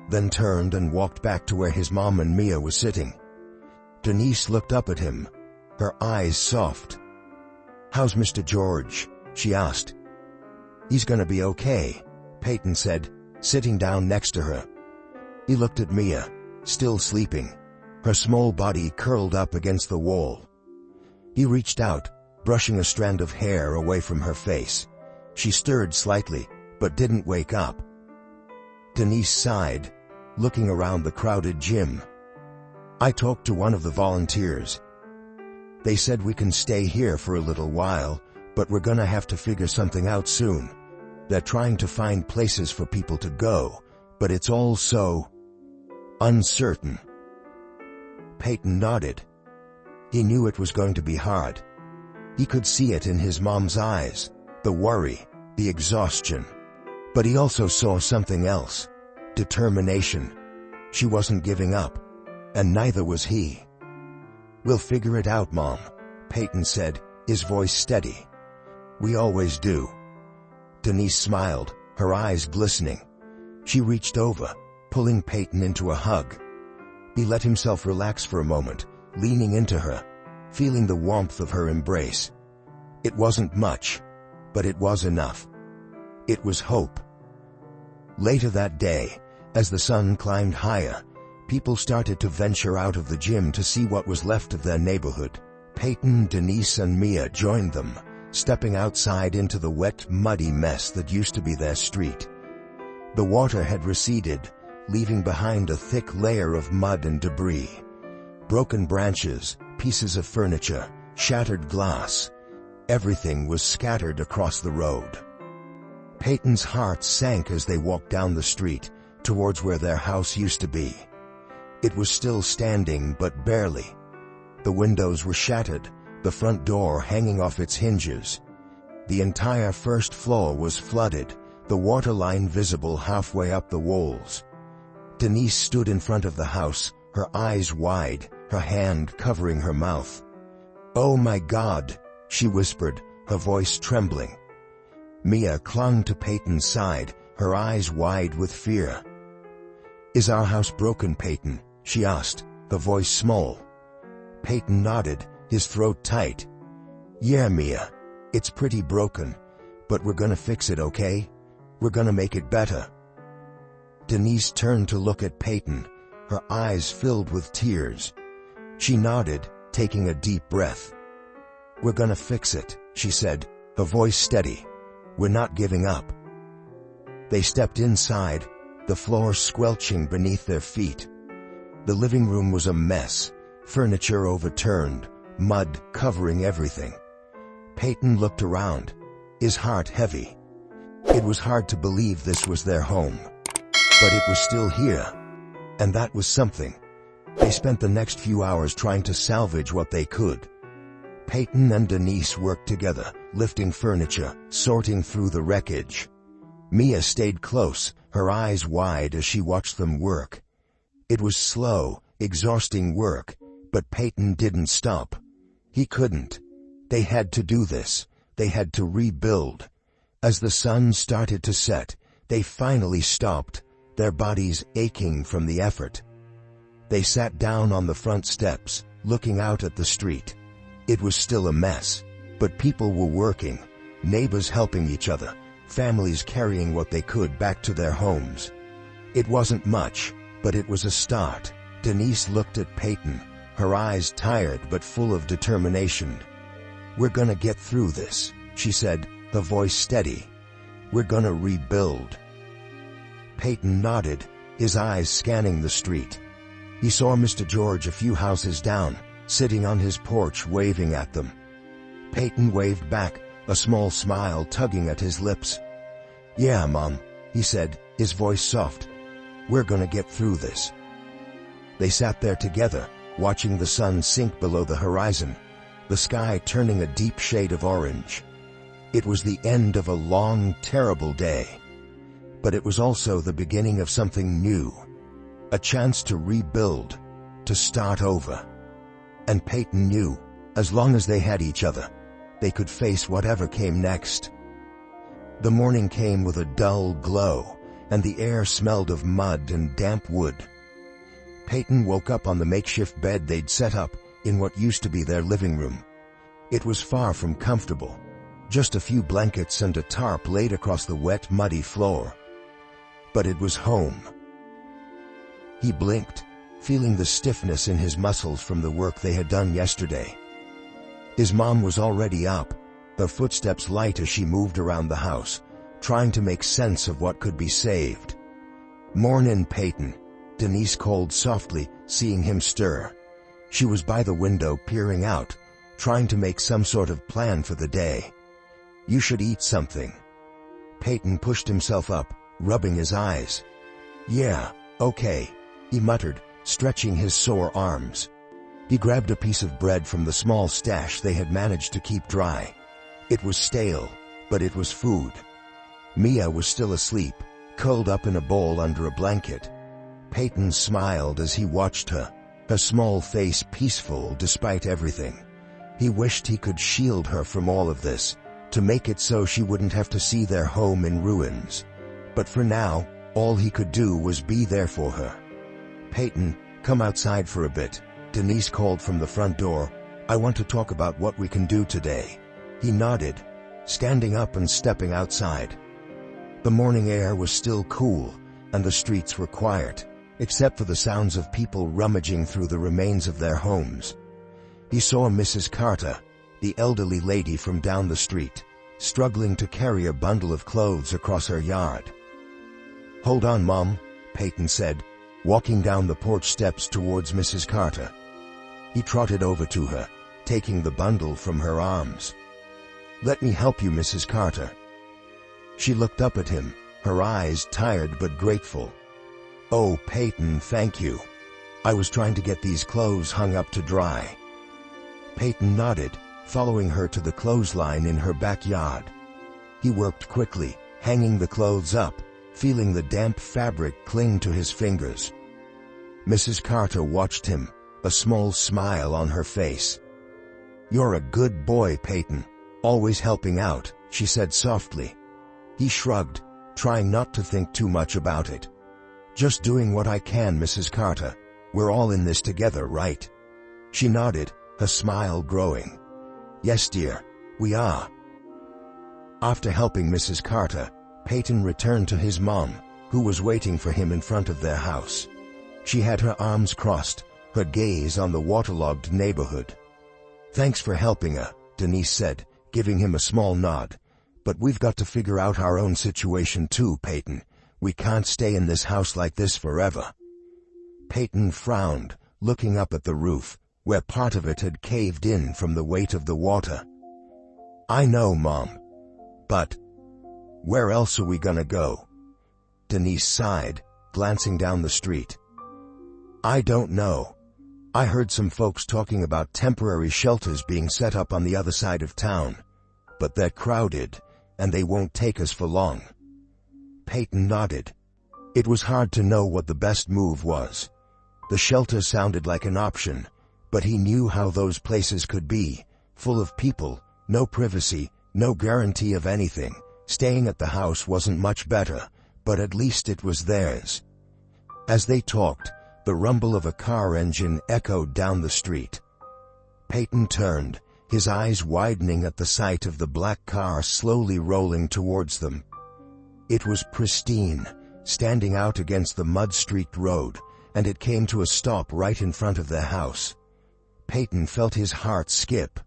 then turned and walked back to where his mom and Mia were sitting. Denise looked up at him, her eyes soft. "How's Mr. George?" she asked. "He's gonna be okay," Peyton said, sitting down next to her. He looked at Mia, still sleeping, her small body curled up against the wall. He reached out, brushing a strand of hair away from her face. She stirred slightly, but didn't wake up. Denise sighed, looking around the crowded gym. "I talked to one of the volunteers. They said we can stay here for a little while, but we're gonna have to figure something out soon. They're trying to find places for people to go, but it's all so uncertain." Peyton nodded. He knew it was going to be hard. He could see it in his mom's eyes, the worry, the exhaustion. But he also saw something else, determination. She wasn't giving up, and neither was he. "We'll figure it out, Mom," Peyton said, his voice steady. "We always do." Denise smiled, her eyes glistening. She reached over, pulling Peyton into a hug. He let himself relax for a moment, leaning into her, feeling the warmth of her embrace. It wasn't much, but it was enough. It was hope. Later that day, as the sun climbed higher, people started to venture out of the gym to see what was left of their neighborhood. Peyton, Denise, and Mia joined them, stepping outside into the wet, muddy mess that used to be their street. The water had receded, leaving behind a thick layer of mud and debris. Broken branches, pieces of furniture, shattered glass. Everything was scattered across the road. Peyton's heart sank as they walked down the street, towards where their house used to be. It was still standing, but barely. The windows were shattered, the front door hanging off its hinges. The entire first floor was flooded, the water line visible halfway up the walls. Denise stood in front of the house, her eyes wide, her hand covering her mouth. "Oh my God," she whispered, her voice trembling. Mia clung to Peyton's side, her eyes wide with fear. "Is our house broken, Peyton?" she asked, the voice small. Peyton nodded, his throat tight. "Yeah, Mia, it's pretty broken, but we're gonna fix it, okay? We're gonna make it better." Denise turned to look at Peyton, her eyes filled with tears. She nodded, taking a deep breath. "We're gonna fix it," she said, her voice steady. "We're not giving up." They stepped inside, the floor squelching beneath their feet. The living room was a mess, furniture overturned, mud covering everything. Peyton looked around, his heart heavy. It was hard to believe this was their home. But it was still here, and that was something. They spent the next few hours trying to salvage what they could. Peyton and Denise worked together, lifting furniture, sorting through the wreckage. Mia stayed close, her eyes wide as she watched them work. It was slow, exhausting work, but Peyton didn't stop. He couldn't. They had to do this. They had to rebuild. As the sun started to set, They finally stopped, their bodies aching from the effort. They sat down on the front steps, looking out at the street. It was still a mess, but people were working, neighbors helping each other, families carrying what they could back to their homes. It wasn't much, but it was a start. Denise looked at Peyton, her eyes tired but full of determination. "We're gonna get through this," she said, her voice steady. "We're gonna rebuild." Peyton nodded, his eyes scanning the street. He saw Mr. George a few houses down, sitting on his porch waving at them. Peyton waved back, a small smile tugging at his lips. "Yeah, Mom," he said, his voice soft. "We're gonna get through this." They sat there together, watching the sun sink below the horizon, the sky turning a deep shade of orange. It was the end of a long, terrible day. But it was also the beginning of something new. A chance to rebuild, to start over. And Peyton knew, as long as they had each other, they could face whatever came next. The morning came with a dull glow, and the air smelled of mud and damp wood. Peyton woke up on the makeshift bed they'd set up in what used to be their living room. It was far from comfortable, just a few blankets and a tarp laid across the wet, muddy floor. But it was home. He blinked, feeling the stiffness in his muscles from the work they had done yesterday. His mom was already up, her footsteps light as she moved around the house, trying to make sense of what could be saved. "Mornin', Peyton," Denise called softly, seeing him stir. She was by the window peering out, trying to make some sort of plan for the day. "You should eat something." Peyton pushed himself up, rubbing his eyes. "Yeah, okay," he muttered, stretching his sore arms. He grabbed a piece of bread from the small stash they had managed to keep dry. It was stale, but it was food. Mia was still asleep, curled up in a ball under a blanket. Peyton smiled as he watched her, her small face peaceful despite everything. He wished he could shield her from all of this, to make it so she wouldn't have to see their home in ruins. But for now, all he could do was be there for her. "Peyton, come outside for a bit," Denise called from the front door. "I want to talk about what we can do today." He nodded, standing up and stepping outside. The morning air was still cool, and the streets were quiet, except for the sounds of people rummaging through the remains of their homes. He saw Mrs. Carter, the elderly lady from down the street, struggling to carry a bundle of clothes across her yard. "Hold on, Mom," Peyton said, walking down the porch steps towards Mrs. Carter. He trotted over to her, taking the bundle from her arms. "Let me help you, Mrs. Carter." She looked up at him, her eyes tired but grateful. "Oh, Peyton, thank you. I was trying to get these clothes hung up to dry." Peyton nodded, following her to the clothesline in her backyard. He worked quickly, hanging the clothes up, feeling the damp fabric cling to his fingers. Mrs. Carter watched him, a small smile on her face. "You're a good boy, Peyton, always helping out," she said softly. He shrugged, trying not to think too much about it. "Just doing what I can, Mrs. Carter. We're all in this together, right?" She nodded, her smile growing. "Yes, dear, we are." After helping Mrs. Carter, Peyton returned to his mom, who was waiting for him in front of their house. She had her arms crossed, her gaze on the waterlogged neighborhood. "Thanks for helping her," Denise said, giving him a small nod. "But we've got to figure out our own situation too, Peyton. We can't stay in this house like this forever." Peyton frowned, looking up at the roof, where part of it had caved in from the weight of the water. "I know, Mom. But where else are we gonna go?" Denise sighed, glancing down the street. "I don't know. I heard some folks talking about temporary shelters being set up on the other side of town. But they're crowded, and they won't take us for long." Peyton nodded. It was hard to know what the best move was. The shelter sounded like an option, but he knew how those places could be, full of people, no privacy, no guarantee of anything. Staying at the house wasn't much better, but at least it was theirs. As they talked, the rumble of a car engine echoed down the street. Peyton turned, his eyes widening at the sight of the black car slowly rolling towards them. It was pristine, standing out against the mud-streaked road, and it came to a stop right in front of their house. Peyton felt his heart skip.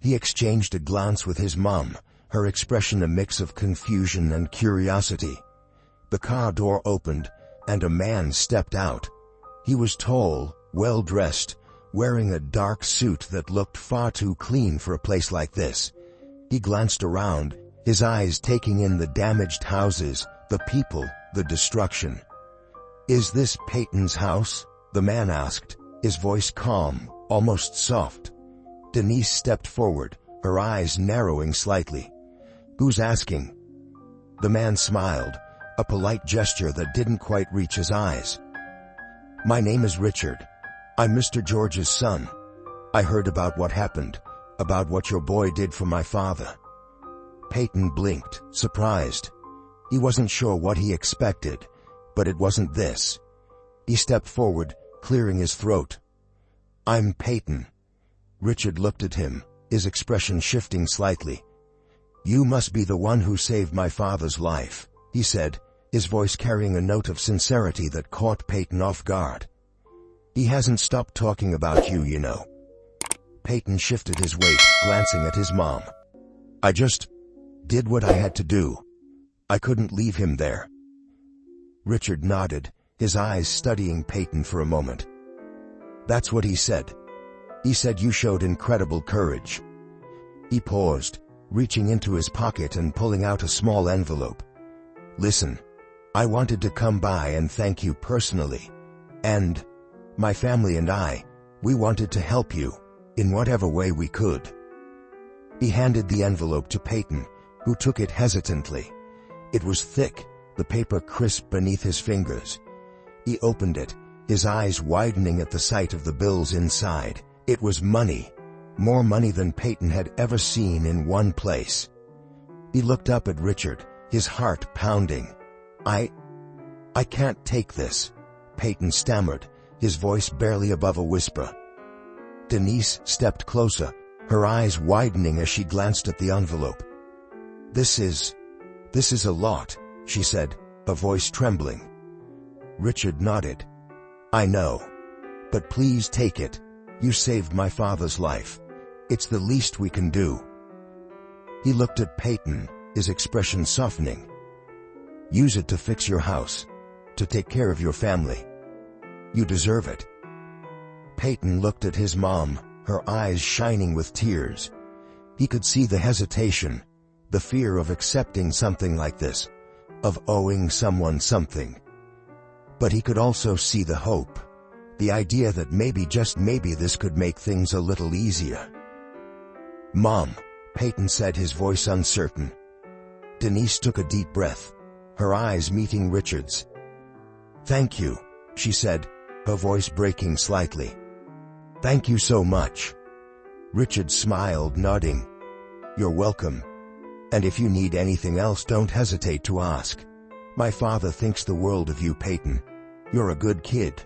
He exchanged a glance with his mom, her expression a mix of confusion and curiosity. The car door opened, and a man stepped out. He was tall, well-dressed, wearing a dark suit that looked far too clean for a place like this. He glanced around, his eyes taking in the damaged houses, the people, the destruction. "Is this Peyton's house?" the man asked, his voice calm, almost soft. Denise stepped forward, her eyes narrowing slightly. "Who's asking?" The man smiled, a polite gesture that didn't quite reach his eyes. "My name is Richard. I'm Mr. George's son. I heard about what happened, about what your boy did for my father." Peyton blinked, surprised. He wasn't sure what he expected, but it wasn't this. He stepped forward, clearing his throat. "I'm Peyton." Richard looked at him, his expression shifting slightly. "You must be the one who saved my father's life," he said, his voice carrying a note of sincerity that caught Peyton off guard. "He hasn't stopped talking about you, you know." Peyton shifted his weight, glancing at his mom. "I just did what I had to do. I couldn't leave him there." Richard nodded, his eyes studying Peyton for a moment. "That's what he said. He said you showed incredible courage." He paused, reaching into his pocket and pulling out a small envelope. "Listen, I wanted to come by and thank you personally. And my family and we wanted to help you, in whatever way we could." He handed the envelope to Peyton, who took it hesitantly. It was thick, the paper crisp beneath his fingers. He opened it, his eyes widening at the sight of the bills inside. It was money, more money than Peyton had ever seen in one place. He looked up at Richard, his heart pounding. I can't take this," Peyton stammered, his voice barely above a whisper. Denise stepped closer, her eyes widening as she glanced at the envelope. This is a lot," she said, her voice trembling. Richard nodded. "I know. But please take it. You saved my father's life. It's the least we can do." He looked at Peyton, his expression softening. "Use it to fix your house, to take care of your family. You deserve it." Peyton looked at his mom, her eyes shining with tears. He could see the hesitation, the fear of accepting something like this, of owing someone something. But he could also see the hope, the idea that maybe, just maybe, this could make things a little easier. "Mom," Peyton said, his voice uncertain. Denise took a deep breath, her eyes meeting Richard's. "Thank you," she said, her voice breaking slightly. "Thank you so much." Richard smiled, nodding. "You're welcome. And if you need anything else, don't hesitate to ask. My father thinks the world of you, Peyton. You're a good kid."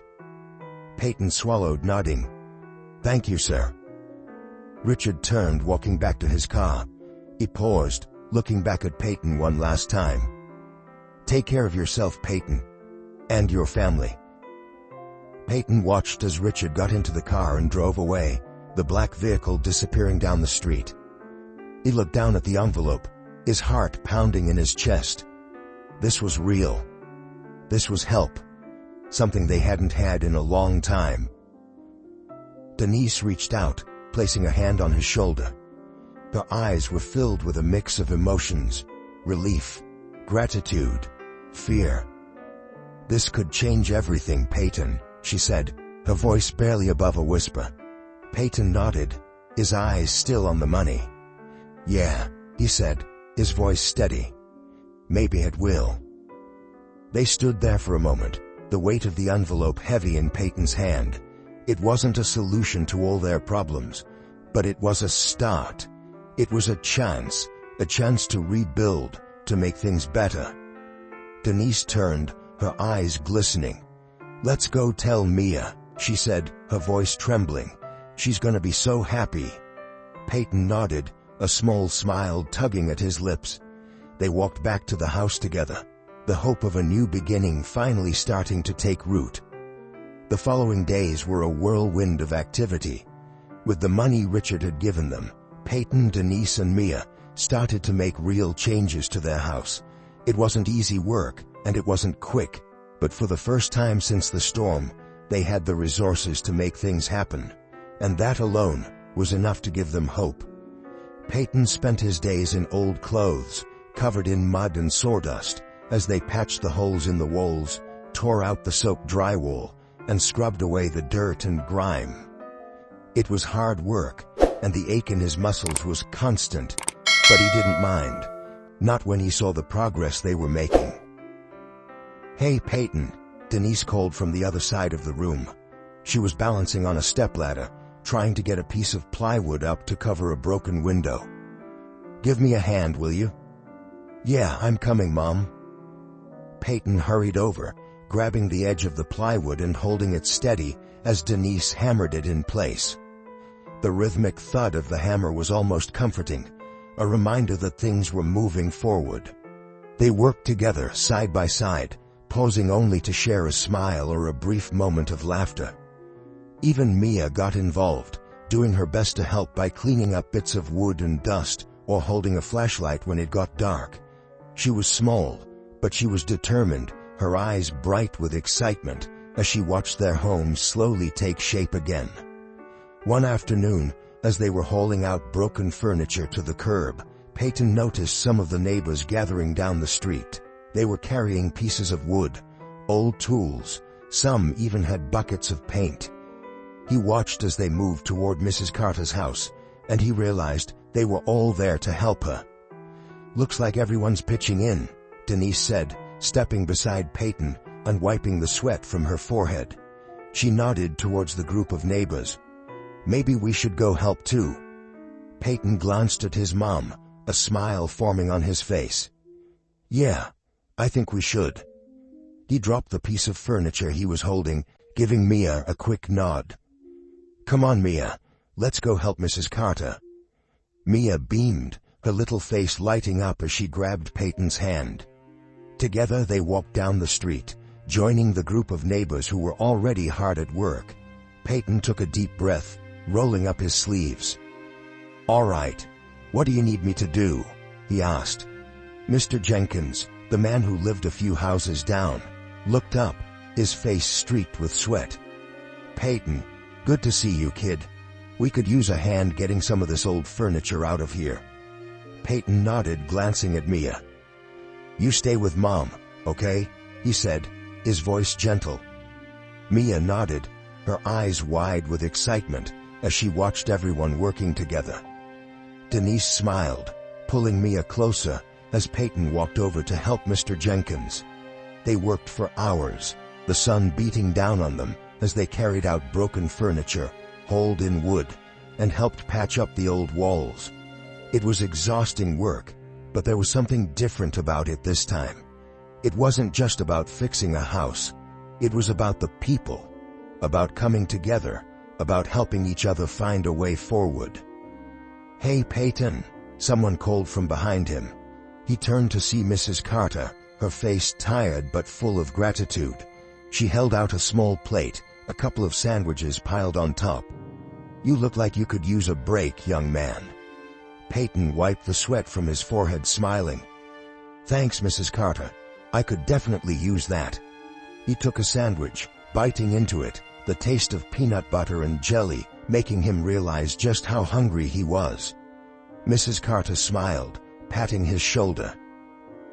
Peyton swallowed, nodding. "Thank you, sir." Richard turned, walking back to his car. He paused, looking back at Peyton one last time. "Take care of yourself, Peyton. And your family." Peyton watched as Richard got into the car and drove away, the black vehicle disappearing down the street. He looked down at the envelope, his heart pounding in his chest. This was real. This was help. Something they hadn't had in a long time. Denise reached out, placing a hand on his shoulder. Her eyes were filled with a mix of emotions: relief, gratitude, fear. "This could change everything, Peyton," she said, her voice barely above a whisper. Peyton nodded, his eyes still on the money. "Yeah," he said, his voice steady. "Maybe it will." They stood there for a moment, the weight of the envelope heavy in Peyton's hand. It wasn't a solution to all their problems, but it was a start. It was a chance to rebuild, to make things better. Denise turned, her eyes glistening. "Let's go tell Mia," she said, her voice trembling. "She's gonna be so happy." Peyton nodded, a small smile tugging at his lips. They walked back to the house together, the hope of a new beginning finally starting to take root. The following days were a whirlwind of activity. With the money Richard had given them, Peyton, Denise, and Mia started to make real changes to their house. It wasn't easy work, and it wasn't quick, but for the first time since the storm, they had the resources to make things happen, and that alone was enough to give them hope. Peyton spent his days in old clothes, covered in mud and sawdust, as they patched the holes in the walls, tore out the soaked drywall, and scrubbed away the dirt and grime. It was hard work, and the ache in his muscles was constant, but he didn't mind. Not when he saw the progress they were making. "Hey, Peyton," Denise called from the other side of the room. She was balancing on a stepladder, trying to get a piece of plywood up to cover a broken window. "Give me a hand, will you?" "Yeah, I'm coming, Mom." Peyton hurried over, grabbing the edge of the plywood and holding it steady as Denise hammered it in place. The rhythmic thud of the hammer was almost comforting, a reminder that things were moving forward. They worked together, side by side, pausing only to share a smile or a brief moment of laughter. Even Mia got involved, doing her best to help by cleaning up bits of wood and dust or holding a flashlight when it got dark. She was small, but she was determined, her eyes bright with excitement as she watched their home slowly take shape again. One afternoon, as they were hauling out broken furniture to the curb, Peyton noticed some of the neighbors gathering down the street. They were carrying pieces of wood, old tools, some even had buckets of paint. He watched as they moved toward Mrs. Carter's house, and he realized they were all there to help her. "Looks like everyone's pitching in," Denise said, stepping beside Peyton and wiping the sweat from her forehead. She nodded towards the group of neighbors. "Maybe we should go help too." Peyton glanced at his mom, a smile forming on his face. "Yeah, I think we should." He dropped the piece of furniture he was holding, giving Mia a quick nod. "Come on, Mia, let's go help Mrs. Carter." Mia beamed, her little face lighting up as she grabbed Peyton's hand. Together they walked down the street, joining the group of neighbors who were already hard at work. Peyton took a deep breath, rolling up his sleeves. "All right, what do you need me to do?" he asked. Mr. Jenkins, the man who lived a few houses down, looked up, his face streaked with sweat. "Peyton, good to see you, kid. We could use a hand getting some of this old furniture out of here." Peyton nodded, glancing at Mia. "You stay with Mom, okay?" he said, his voice gentle. Mia nodded, her eyes wide with excitement as she watched everyone working together. Denise smiled, pulling Mia closer as Peyton walked over to help Mr. Jenkins. They worked for hours, the sun beating down on them as they carried out broken furniture, hauled in wood, and helped patch up the old walls. It was exhausting work, but there was something different about it this time. It wasn't just about fixing a house. It was about the people, about coming together, about helping each other find a way forward. "Hey, Peyton," someone called from behind him. He turned to see Mrs. Carter, her face tired but full of gratitude. She held out a small plate, a couple of sandwiches piled on top. "You look like you could use a break, young man." Peyton wiped the sweat from his forehead, smiling. "Thanks, Mrs. Carter. I could definitely use that." He took a sandwich, biting into it, the taste of peanut butter and jelly making him realize just how hungry he was. Mrs. Carter smiled, patting his shoulder.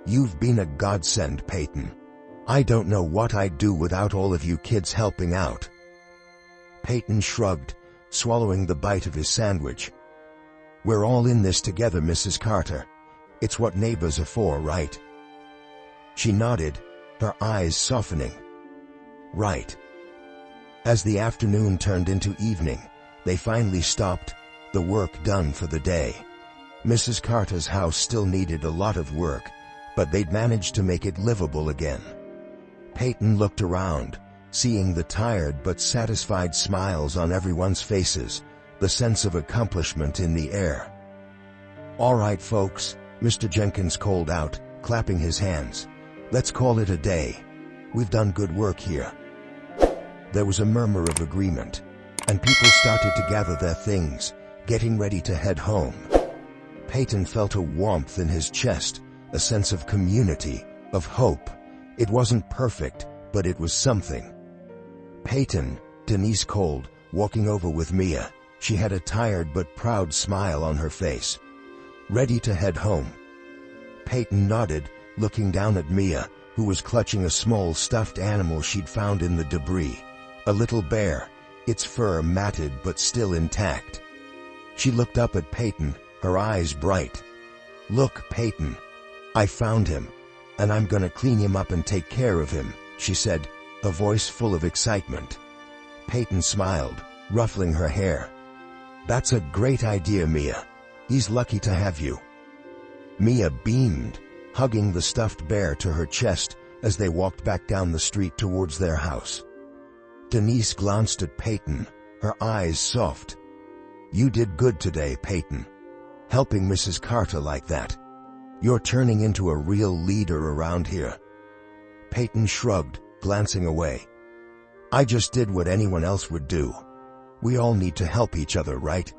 "You've been a godsend, Peyton. I don't know what I'd do without all of you kids helping out." Peyton shrugged, swallowing the bite of his sandwich. "We're all in this together, Mrs. Carter. It's what neighbors are for, right?" She nodded, her eyes softening. "Right." As the afternoon turned into evening, they finally stopped, the work done for the day. Mrs. Carter's house still needed a lot of work, but they'd managed to make it livable again. Peyton looked around, seeing the tired but satisfied smiles on everyone's faces, the sense of accomplishment in the air. "All right, folks," Mr. Jenkins called out, clapping his hands. "Let's call it a day. We've done good work here." There was a murmur of agreement, and people started to gather their things, getting ready to head home. Peyton felt a warmth in his chest, a sense of community, of hope. It wasn't perfect, but it was something. "Peyton," Denise called, walking over with Mia. She had a tired but proud smile on her face. "Ready to head home?" Peyton nodded, looking down at Mia, who was clutching a small stuffed animal she'd found in the debris. A little bear, its fur matted but still intact. She looked up at Peyton, her eyes bright. "Look, Peyton. I found him, and I'm gonna clean him up and take care of him," she said, a voice full of excitement. Peyton smiled, ruffling her hair. "That's a great idea, Mia. He's lucky to have you." Mia beamed, hugging the stuffed bear to her chest as they walked back down the street towards their house. Denise glanced at Peyton, her eyes soft. "You did good today, Peyton. Helping Mrs. Carter like that. You're turning into a real leader around here." Peyton shrugged, glancing away. "I just did what anyone else would do. We all need to help each other, right?"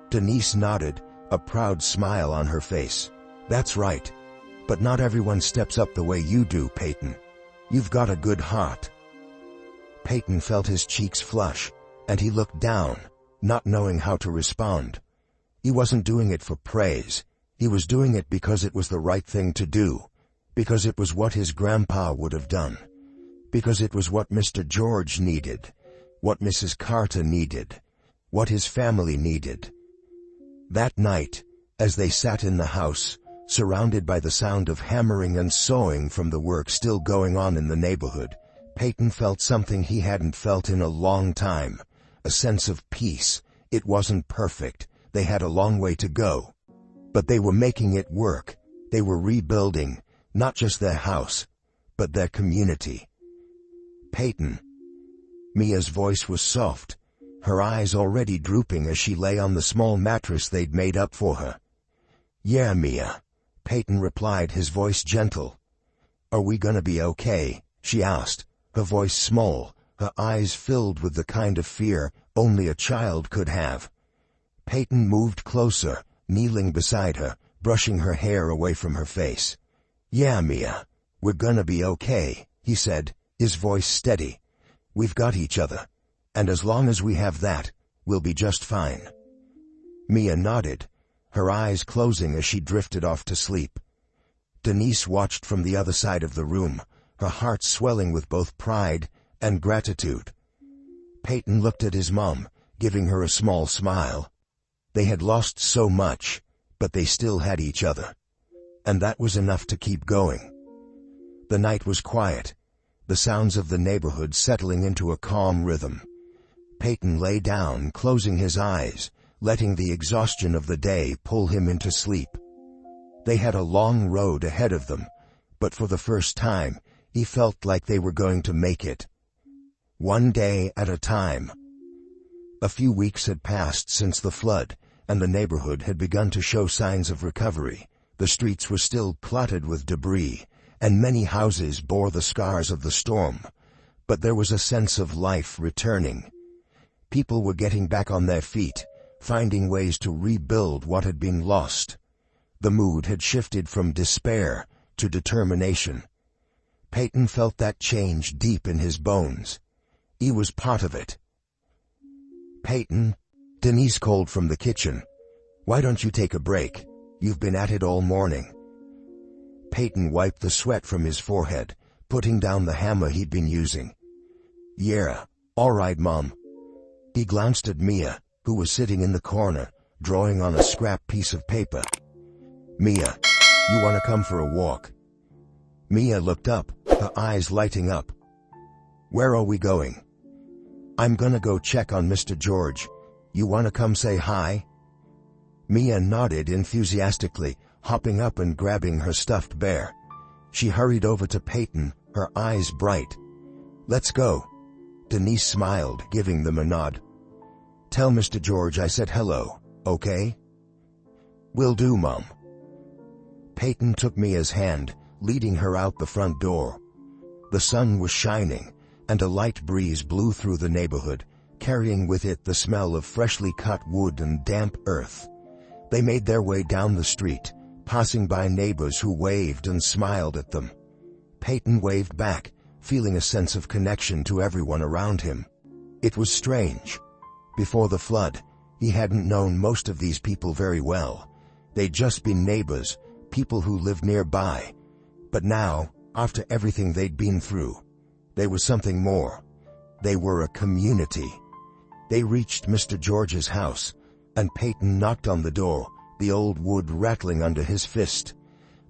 Denise nodded, a proud smile on her face. "That's right. But not everyone steps up the way you do, Peyton. You've got a good heart." Peyton felt his cheeks flush, and he looked down, not knowing how to respond. He wasn't doing it for praise. He was doing it because it was the right thing to do, because it was what his grandpa would have done, because it was what Mr. George needed, what Mrs. Carter needed, what his family needed. That night, as they sat in the house, surrounded by the sound of hammering and sawing from the work still going on in the neighborhood, Peyton felt something he hadn't felt in a long time, a sense of peace. It wasn't perfect, they had a long way to go. But they were making it work. They were rebuilding, not just their house, but their community. "Peyton." Mia's voice was soft, her eyes already drooping as she lay on the small mattress they'd made up for her. "Yeah, Mia," Peyton replied, his voice gentle. "Are we gonna be okay?" she asked, her voice small, her eyes filled with the kind of fear only a child could have. Peyton moved closer, kneeling beside her, brushing her hair away from her face. "Yeah, Mia, we're gonna be okay," he said, his voice steady. "We've got each other, and as long as we have that, we'll be just fine." Mia nodded, her eyes closing as she drifted off to sleep. Denise watched from the other side of the room, her heart swelling with both pride and gratitude. Peyton looked at his mom, giving her a small smile. They had lost so much, but they still had each other. And that was enough to keep going. The night was quiet, the sounds of the neighborhood settling into a calm rhythm. Peyton lay down, closing his eyes, letting the exhaustion of the day pull him into sleep. They had a long road ahead of them, but for the first time, he felt like they were going to make it. One day at a time. A few weeks had passed since the flood, and the neighborhood had begun to show signs of recovery. The streets were still cluttered with debris, and many houses bore the scars of the storm. But there was a sense of life returning. People were getting back on their feet, finding ways to rebuild what had been lost. The mood had shifted from despair to determination. Peyton felt that change deep in his bones. He was part of it. "Peyton," Denise called from the kitchen. "Why don't you take a break? You've been at it all morning." Peyton wiped the sweat from his forehead, putting down the hammer he'd been using. "Yeah, all right, Mom." He glanced at Mia, who was sitting in the corner, drawing on a scrap piece of paper. "Mia, you want to come for a walk?" Mia looked up, her eyes lighting up. "Where are we going?" "I'm gonna go check on Mr. George. You want to come say hi?" Mia nodded enthusiastically, hopping up and grabbing her stuffed bear. She hurried over to Peyton, her eyes bright. "Let's go." Denise smiled, giving them a nod. "Tell Mr. George I said hello, okay?" "Will do, Mom." Peyton took Mia's hand, leading her out the front door. The sun was shining, and a light breeze blew through the neighborhood, carrying with it the smell of freshly cut wood and damp earth. They made their way down the street, passing by neighbors who waved and smiled at them. Peyton waved back, feeling a sense of connection to everyone around him. It was strange. Before the flood, he hadn't known most of these people very well. They'd just been neighbors, people who lived nearby. But now, after everything they'd been through, they were something more. They were a community. They reached Mr. George's house, and Peyton knocked on the door, the old wood rattling under his fist.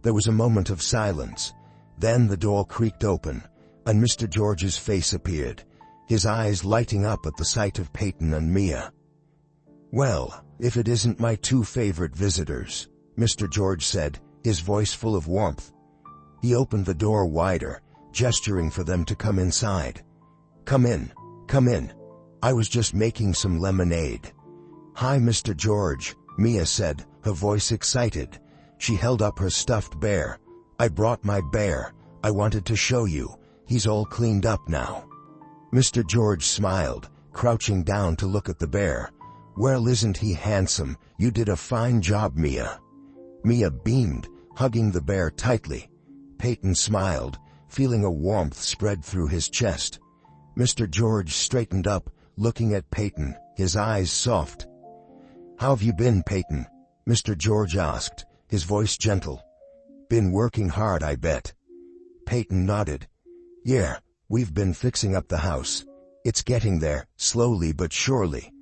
There was a moment of silence. Then the door creaked open, and Mr. George's face appeared, his eyes lighting up at the sight of Peyton and Mia. "Well, if it isn't my two favorite visitors," Mr. George said, his voice full of warmth. He opened the door wider, gesturing for them to come inside. Come in. I was just making some lemonade." "Hi, Mr. George," Mia said, her voice excited. She held up her stuffed bear. "I brought my bear. I wanted to show you. He's all cleaned up now." Mr. George smiled, crouching down to look at the bear. "Well, isn't he handsome? You did a fine job, Mia." Mia beamed, hugging the bear tightly. Peyton smiled, feeling a warmth spread through his chest. Mr. George straightened up, looking at Peyton, his eyes soft. "How have you been, Peyton?" Mr. George asked, his voice gentle. "Been working hard, I bet." Peyton nodded. "Yeah, we've been fixing up the house. It's getting there, slowly but surely."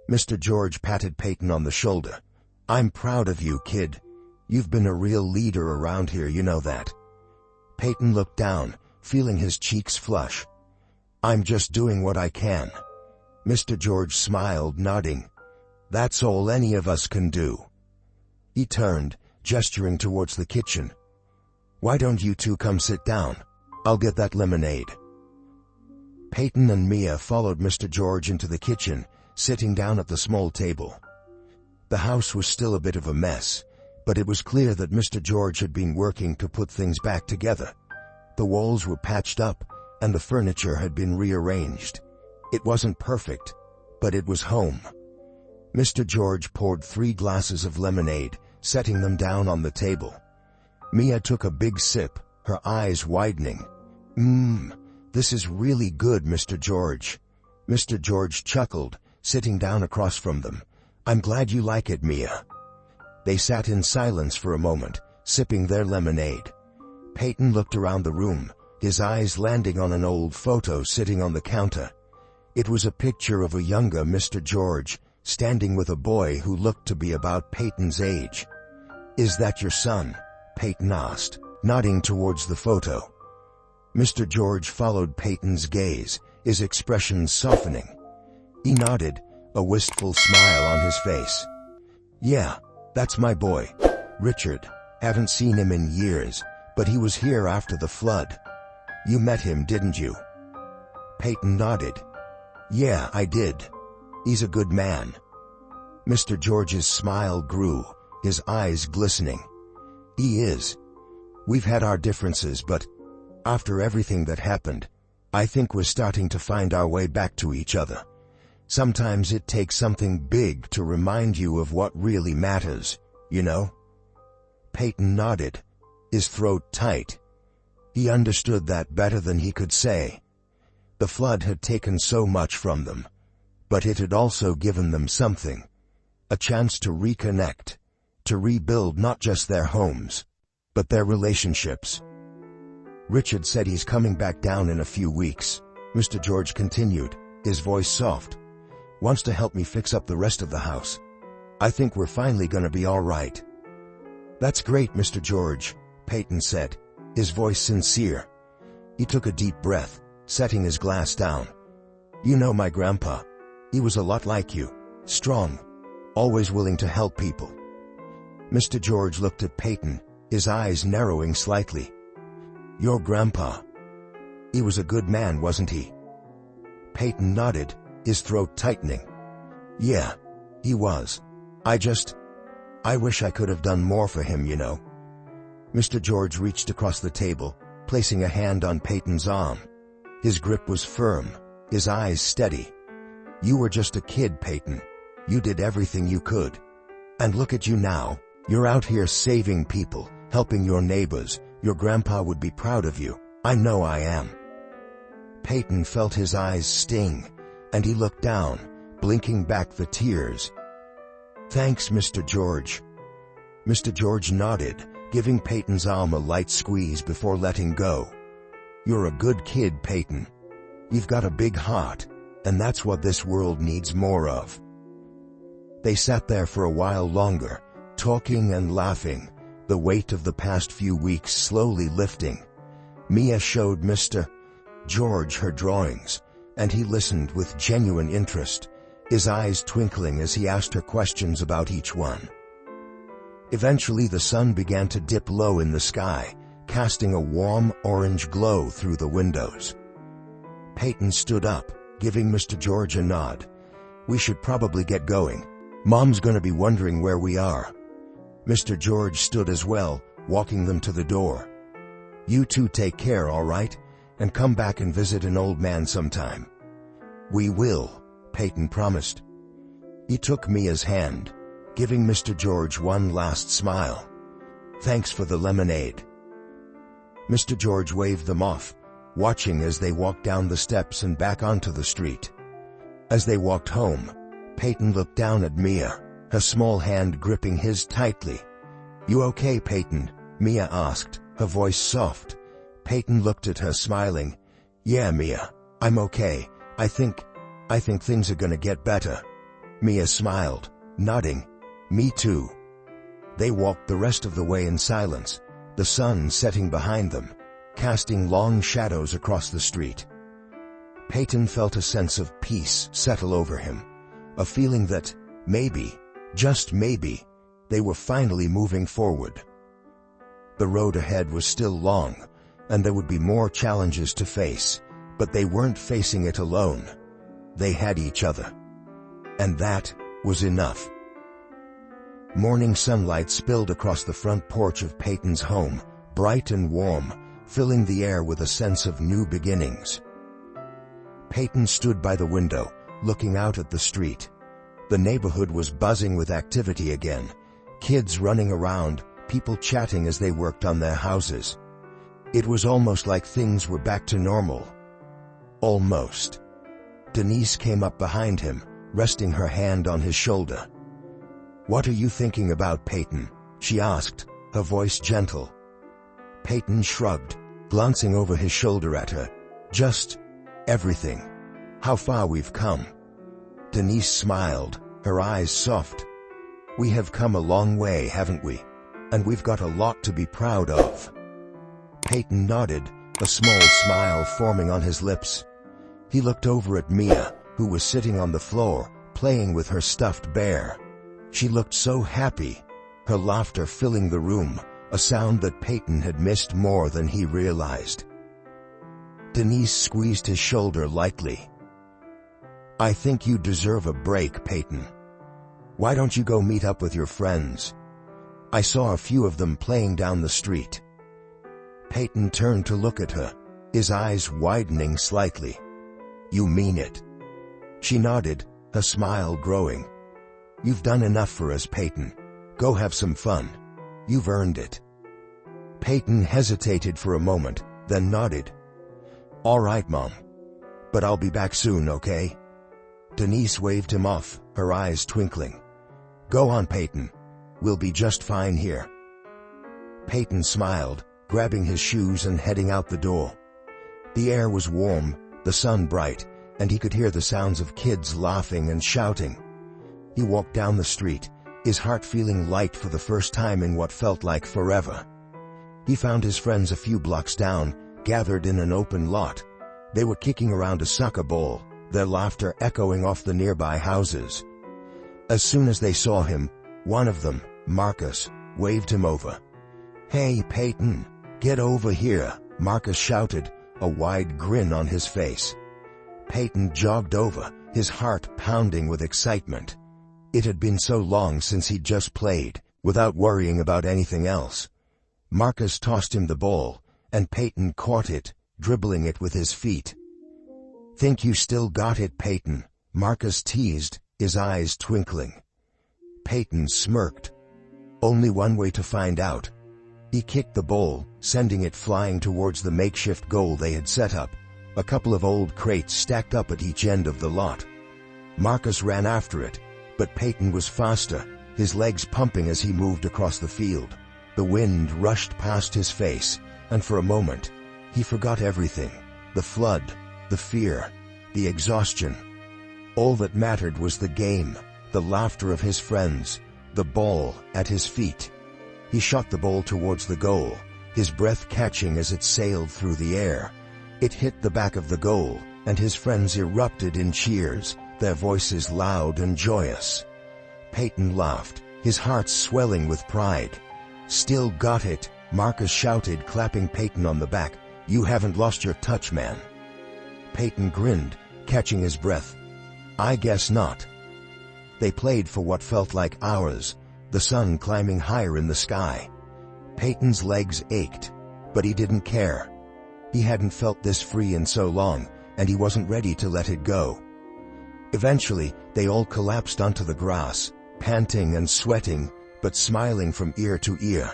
Mr. George patted Peyton on the shoulder. "I'm proud of you, kid. You've been a real leader around here, you know that." Peyton looked down, feeling his cheeks flush. "I'm just doing what I can." Mr. George smiled, nodding. "That's all any of us can do." He turned, gesturing towards the kitchen. "Why don't you two come sit down? I'll get that lemonade." Peyton and Mia followed Mr. George into the kitchen, sitting down at the small table. The house was still a bit of a mess, but it was clear that Mr. George had been working to put things back together. The walls were patched up, and the furniture had been rearranged. It wasn't perfect, but it was home. Mr. George poured 3 glasses of lemonade, setting them down on the table. Mia took a big sip, her eyes widening. This is really good, Mr. George." Mr. George chuckled, sitting down across from them. "I'm glad you like it, Mia." They sat in silence for a moment, sipping their lemonade. Peyton looked around the room, his eyes landing on an old photo sitting on the counter. It was a picture of a younger Mr. George, standing with a boy who looked to be about Peyton's age. "Is that your son?" Peyton asked, nodding towards the photo. Mr. George followed Peyton's gaze, his expression softening. He nodded, a wistful smile on his face. "Yeah, that's my boy, Richard. Haven't seen him in years, but he was here after the flood. You met him, didn't you?" Peyton nodded. "Yeah, I did. He's a good man." Mr. George's smile grew, his eyes glistening. "He is. We've had our differences, but after everything that happened, I think we're starting to find our way back to each other. Sometimes it takes something big to remind you of what really matters, you know?" Peyton nodded, his throat tight. He understood that better than he could say. The flood had taken so much from them, but it had also given them something. A chance to reconnect, to rebuild not just their homes, but their relationships. "Richard said he's coming back down in a few weeks," Mr. George continued, his voice soft. "Wants to help me fix up the rest of the house. I think we're finally gonna be all right." "That's great, Mr. George," Peyton said, his voice sincere. He took a deep breath, setting his glass down. "You know my grandpa. He was a lot like you, strong, always willing to help people." Mr. George looked at Peyton, his eyes narrowing slightly. "Your grandpa. He was a good man, wasn't he?" Peyton nodded, his throat tightening. "Yeah, he was. I wish I could have done more for him, you know." Mr. George reached across the table, placing a hand on Peyton's arm. His grip was firm, his eyes steady. "You were just a kid, Peyton. You did everything you could. And look at you now. You're out here saving people, helping your neighbors. Your grandpa would be proud of you. I know I am." Peyton felt his eyes sting, and he looked down, blinking back the tears. "Thanks, Mr. George." Mr. George nodded, giving Peyton's arm a light squeeze before letting go. "You're a good kid, Peyton. You've got a big heart, and that's what this world needs more of." They sat there for a while longer, talking and laughing, the weight of the past few weeks slowly lifting. Mia showed Mr. George her drawings, and he listened with genuine interest, his eyes twinkling as he asked her questions about each one. Eventually the sun began to dip low in the sky, casting a warm orange glow through the windows. Peyton stood up, giving Mr. George a nod. "We should probably get going. Mom's gonna be wondering where we are." Mr. George stood as well, walking them to the door. "You two take care, all right? And come back and visit an old man sometime." "We will," Peyton promised. He took Mia's hand, giving Mr. George one last smile. "Thanks for the lemonade." Mr. George waved them off, watching as they walked down the steps and back onto the street. As they walked home, Peyton looked down at Mia, her small hand gripping his tightly. "You okay, Peyton?" Mia asked, her voice soft. Peyton looked at her smiling. "Yeah, Mia, I'm okay. I think things are gonna get better." Mia smiled, nodding. "Me too." They walked the rest of the way in silence, the sun setting behind them, casting long shadows across the street. Peyton felt a sense of peace settle over him, a feeling that, maybe, just maybe, they were finally moving forward. The road ahead was still long, and there would be more challenges to face, but they weren't facing it alone. They had each other. And that was enough. Morning sunlight spilled across the front porch of Peyton's home, bright and warm, filling the air with a sense of new beginnings. Peyton stood by the window, looking out at the street. The neighborhood was buzzing with activity again, kids running around, people chatting as they worked on their houses. It was almost like things were back to normal. Almost. Denise came up behind him, resting her hand on his shoulder. "What are you thinking about, Peyton?" she asked, her voice gentle. Peyton shrugged, glancing over his shoulder at her. "Just everything. How far we've come." Denise smiled, her eyes soft. "We have come a long way, haven't we? And we've got a lot to be proud of." Peyton nodded, a small smile forming on his lips. He looked over at Mia, who was sitting on the floor, playing with her stuffed bear. She looked so happy, her laughter filling the room, a sound that Peyton had missed more than he realized. Denise squeezed his shoulder lightly. "I think you deserve a break, Peyton. Why don't you go meet up with your friends? I saw a few of them playing down the street." Peyton turned to look at her, his eyes widening slightly. "You mean it?" She nodded, her smile growing. "You've done enough for us, Peyton. Go have some fun. You've earned it." Peyton hesitated for a moment, then nodded. "All right, Mom. But I'll be back soon, okay?" Denise waved him off, her eyes twinkling. "Go on, Peyton. We'll be just fine here." Peyton smiled, grabbing his shoes and heading out the door. The air was warm, the sun bright, and he could hear the sounds of kids laughing and shouting. He walked down the street, his heart feeling light for the first time in what felt like forever. He found his friends a few blocks down, gathered in an open lot. They were kicking around a soccer ball, their laughter echoing off the nearby houses. As soon as they saw him, one of them, Marcus waved him over. "Hey, Peyton, get over here," Marcus shouted, a wide grin on his face. Peyton jogged over, his heart pounding with excitement. It had been so long since he'd just played, without worrying about anything else. Marcus tossed him the ball, and Peyton caught it, dribbling it with his feet. "Think you still got it, Peyton?" Marcus teased, his eyes twinkling. Peyton smirked. Only one way to find out. He kicked the ball, sending it flying towards the makeshift goal they had set up, a couple of old crates stacked up at each end of the lot. Marcus ran after it, but Peyton was faster, his legs pumping as he moved across the field. The wind rushed past his face, and for a moment, he forgot everything. The flood, the fear, the exhaustion. All that mattered was the game, the laughter of his friends, the ball at his feet. He shot the ball towards the goal, his breath catching as it sailed through the air. It hit the back of the goal, and his friends erupted in cheers, their voices loud and joyous. Peyton laughed, his heart swelling with pride. "Still got it," Marcus shouted, clapping Peyton on the back. "You haven't lost your touch, man." Peyton grinned, catching his breath. "I guess not." They played for what felt like hours, the sun climbing higher in the sky. Peyton's legs ached, but he didn't care. He hadn't felt this free in so long, and he wasn't ready to let it go. Eventually, they all collapsed onto the grass, panting and sweating, but smiling from ear to ear.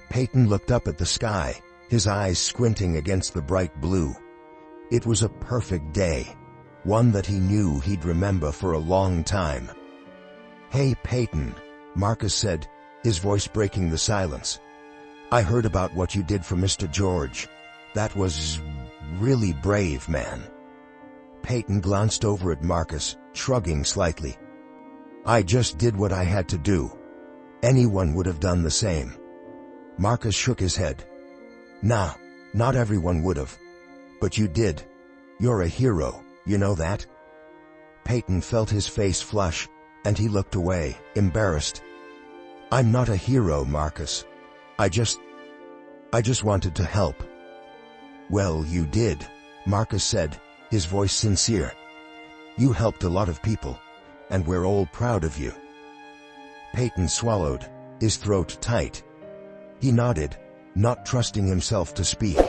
Peyton looked up at the sky, his eyes squinting against the bright blue. It was a perfect day, one that he knew he'd remember for a long time. "Hey, Peyton," Marcus said, his voice breaking the silence. "I heard about what you did for Mr. George. That was really brave, man." Peyton glanced over at Marcus, shrugging slightly. "I just did what I had to do. Anyone would have done the same." Marcus shook his head. "Nah, not everyone would have. But you did. You're a hero, you know that?" Peyton felt his face flush, and he looked away, embarrassed. "I'm not a hero, Marcus. I just wanted to help." "Well, you did," Marcus said, his voice sincere. "You helped a lot of people, and we're all proud of you." Peyton swallowed, his throat tight. He nodded, not trusting himself to speak.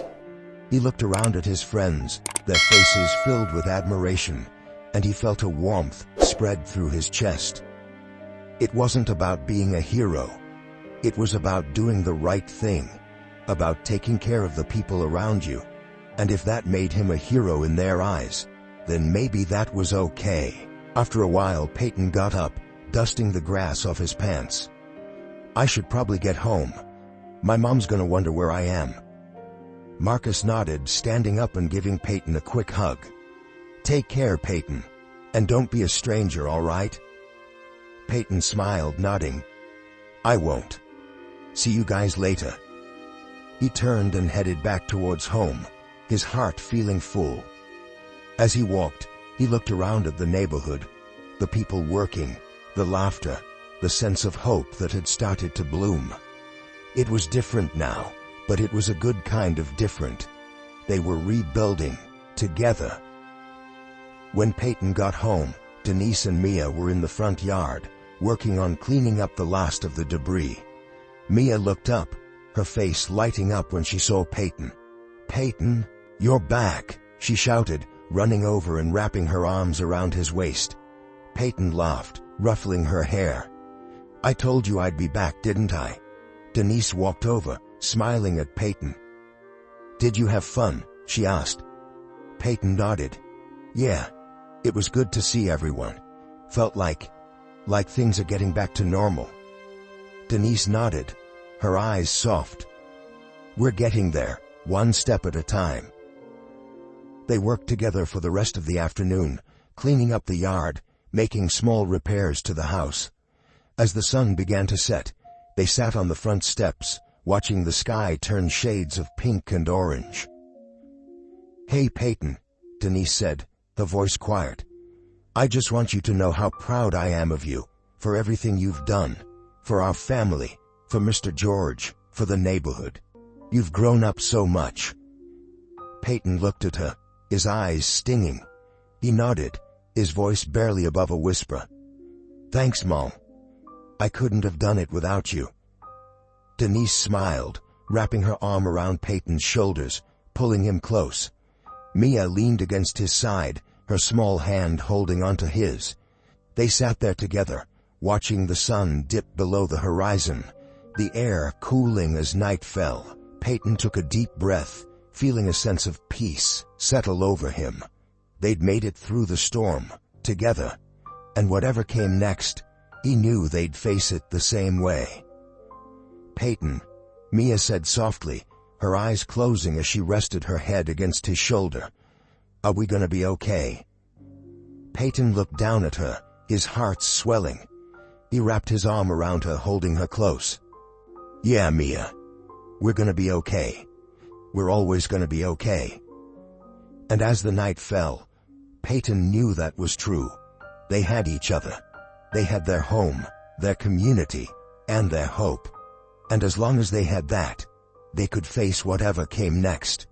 He looked around at his friends, their faces filled with admiration, and he felt a warmth spread through his chest. It wasn't about being a hero. It was about doing the right thing, about taking care of the people around you. And if that made him a hero in their eyes, then maybe that was okay. After a while, Peyton got up, dusting the grass off his pants. "I should probably get home. My mom's gonna wonder where I am." Marcus nodded, standing up and giving Peyton a quick hug. "Take care, Peyton. And don't be a stranger, all right?" Peyton smiled, nodding. "I won't. See you guys later." He turned and headed back towards home, his heart feeling full. As he walked, he looked around at the neighborhood, the people working, the laughter, the sense of hope that had started to bloom. It was different now, but it was a good kind of different. They were rebuilding, together. When Peyton got home, Denise and Mia were in the front yard, working on cleaning up the last of the debris. Mia looked up, her face lighting up when she saw Peyton. "Peyton, you're back," she shouted, running over and wrapping her arms around his waist. Peyton laughed, ruffling her hair. "I told you I'd be back, didn't I?" Denise walked over, smiling at Peyton. "Did you have fun?" she asked. Peyton nodded. "Yeah, it was good to see everyone. Felt like things are getting back to normal." Denise nodded, her eyes soft. "We're getting there, one step at a time." They worked together for the rest of the afternoon, cleaning up the yard, making small repairs to the house. As the sun began to set, they sat on the front steps, watching the sky turn shades of pink and orange. "Hey, Peyton," Denise said, her voice quiet. "I just want you to know how proud I am of you, for everything you've done, For our family, for Mr. George, for the neighborhood. You've grown up so much." Peyton looked at her, his eyes stinging. He nodded, his voice barely above a whisper. "Thanks, Mom. I couldn't have done it without you." Denise smiled, wrapping her arm around Peyton's shoulders, pulling him close. Mia leaned against his side, her small hand holding onto his. They sat there together, watching the sun dip below the horizon, the air cooling as night fell. Peyton took a deep breath, feeling a sense of peace settle over him. They'd made it through the storm, together, and whatever came next, he knew they'd face it the same way. "Peyton," Mia said softly, her eyes closing as she rested her head against his shoulder. "Are we gonna be okay?" Peyton looked down at her, his heart swelling. He wrapped his arm around her, holding her close. "Yeah, Mia. We're gonna be okay. We're always gonna be okay." And as the night fell, Peyton knew that was true. They had each other. They had their home, their community, and their hope. And as long as they had that, they could face whatever came next.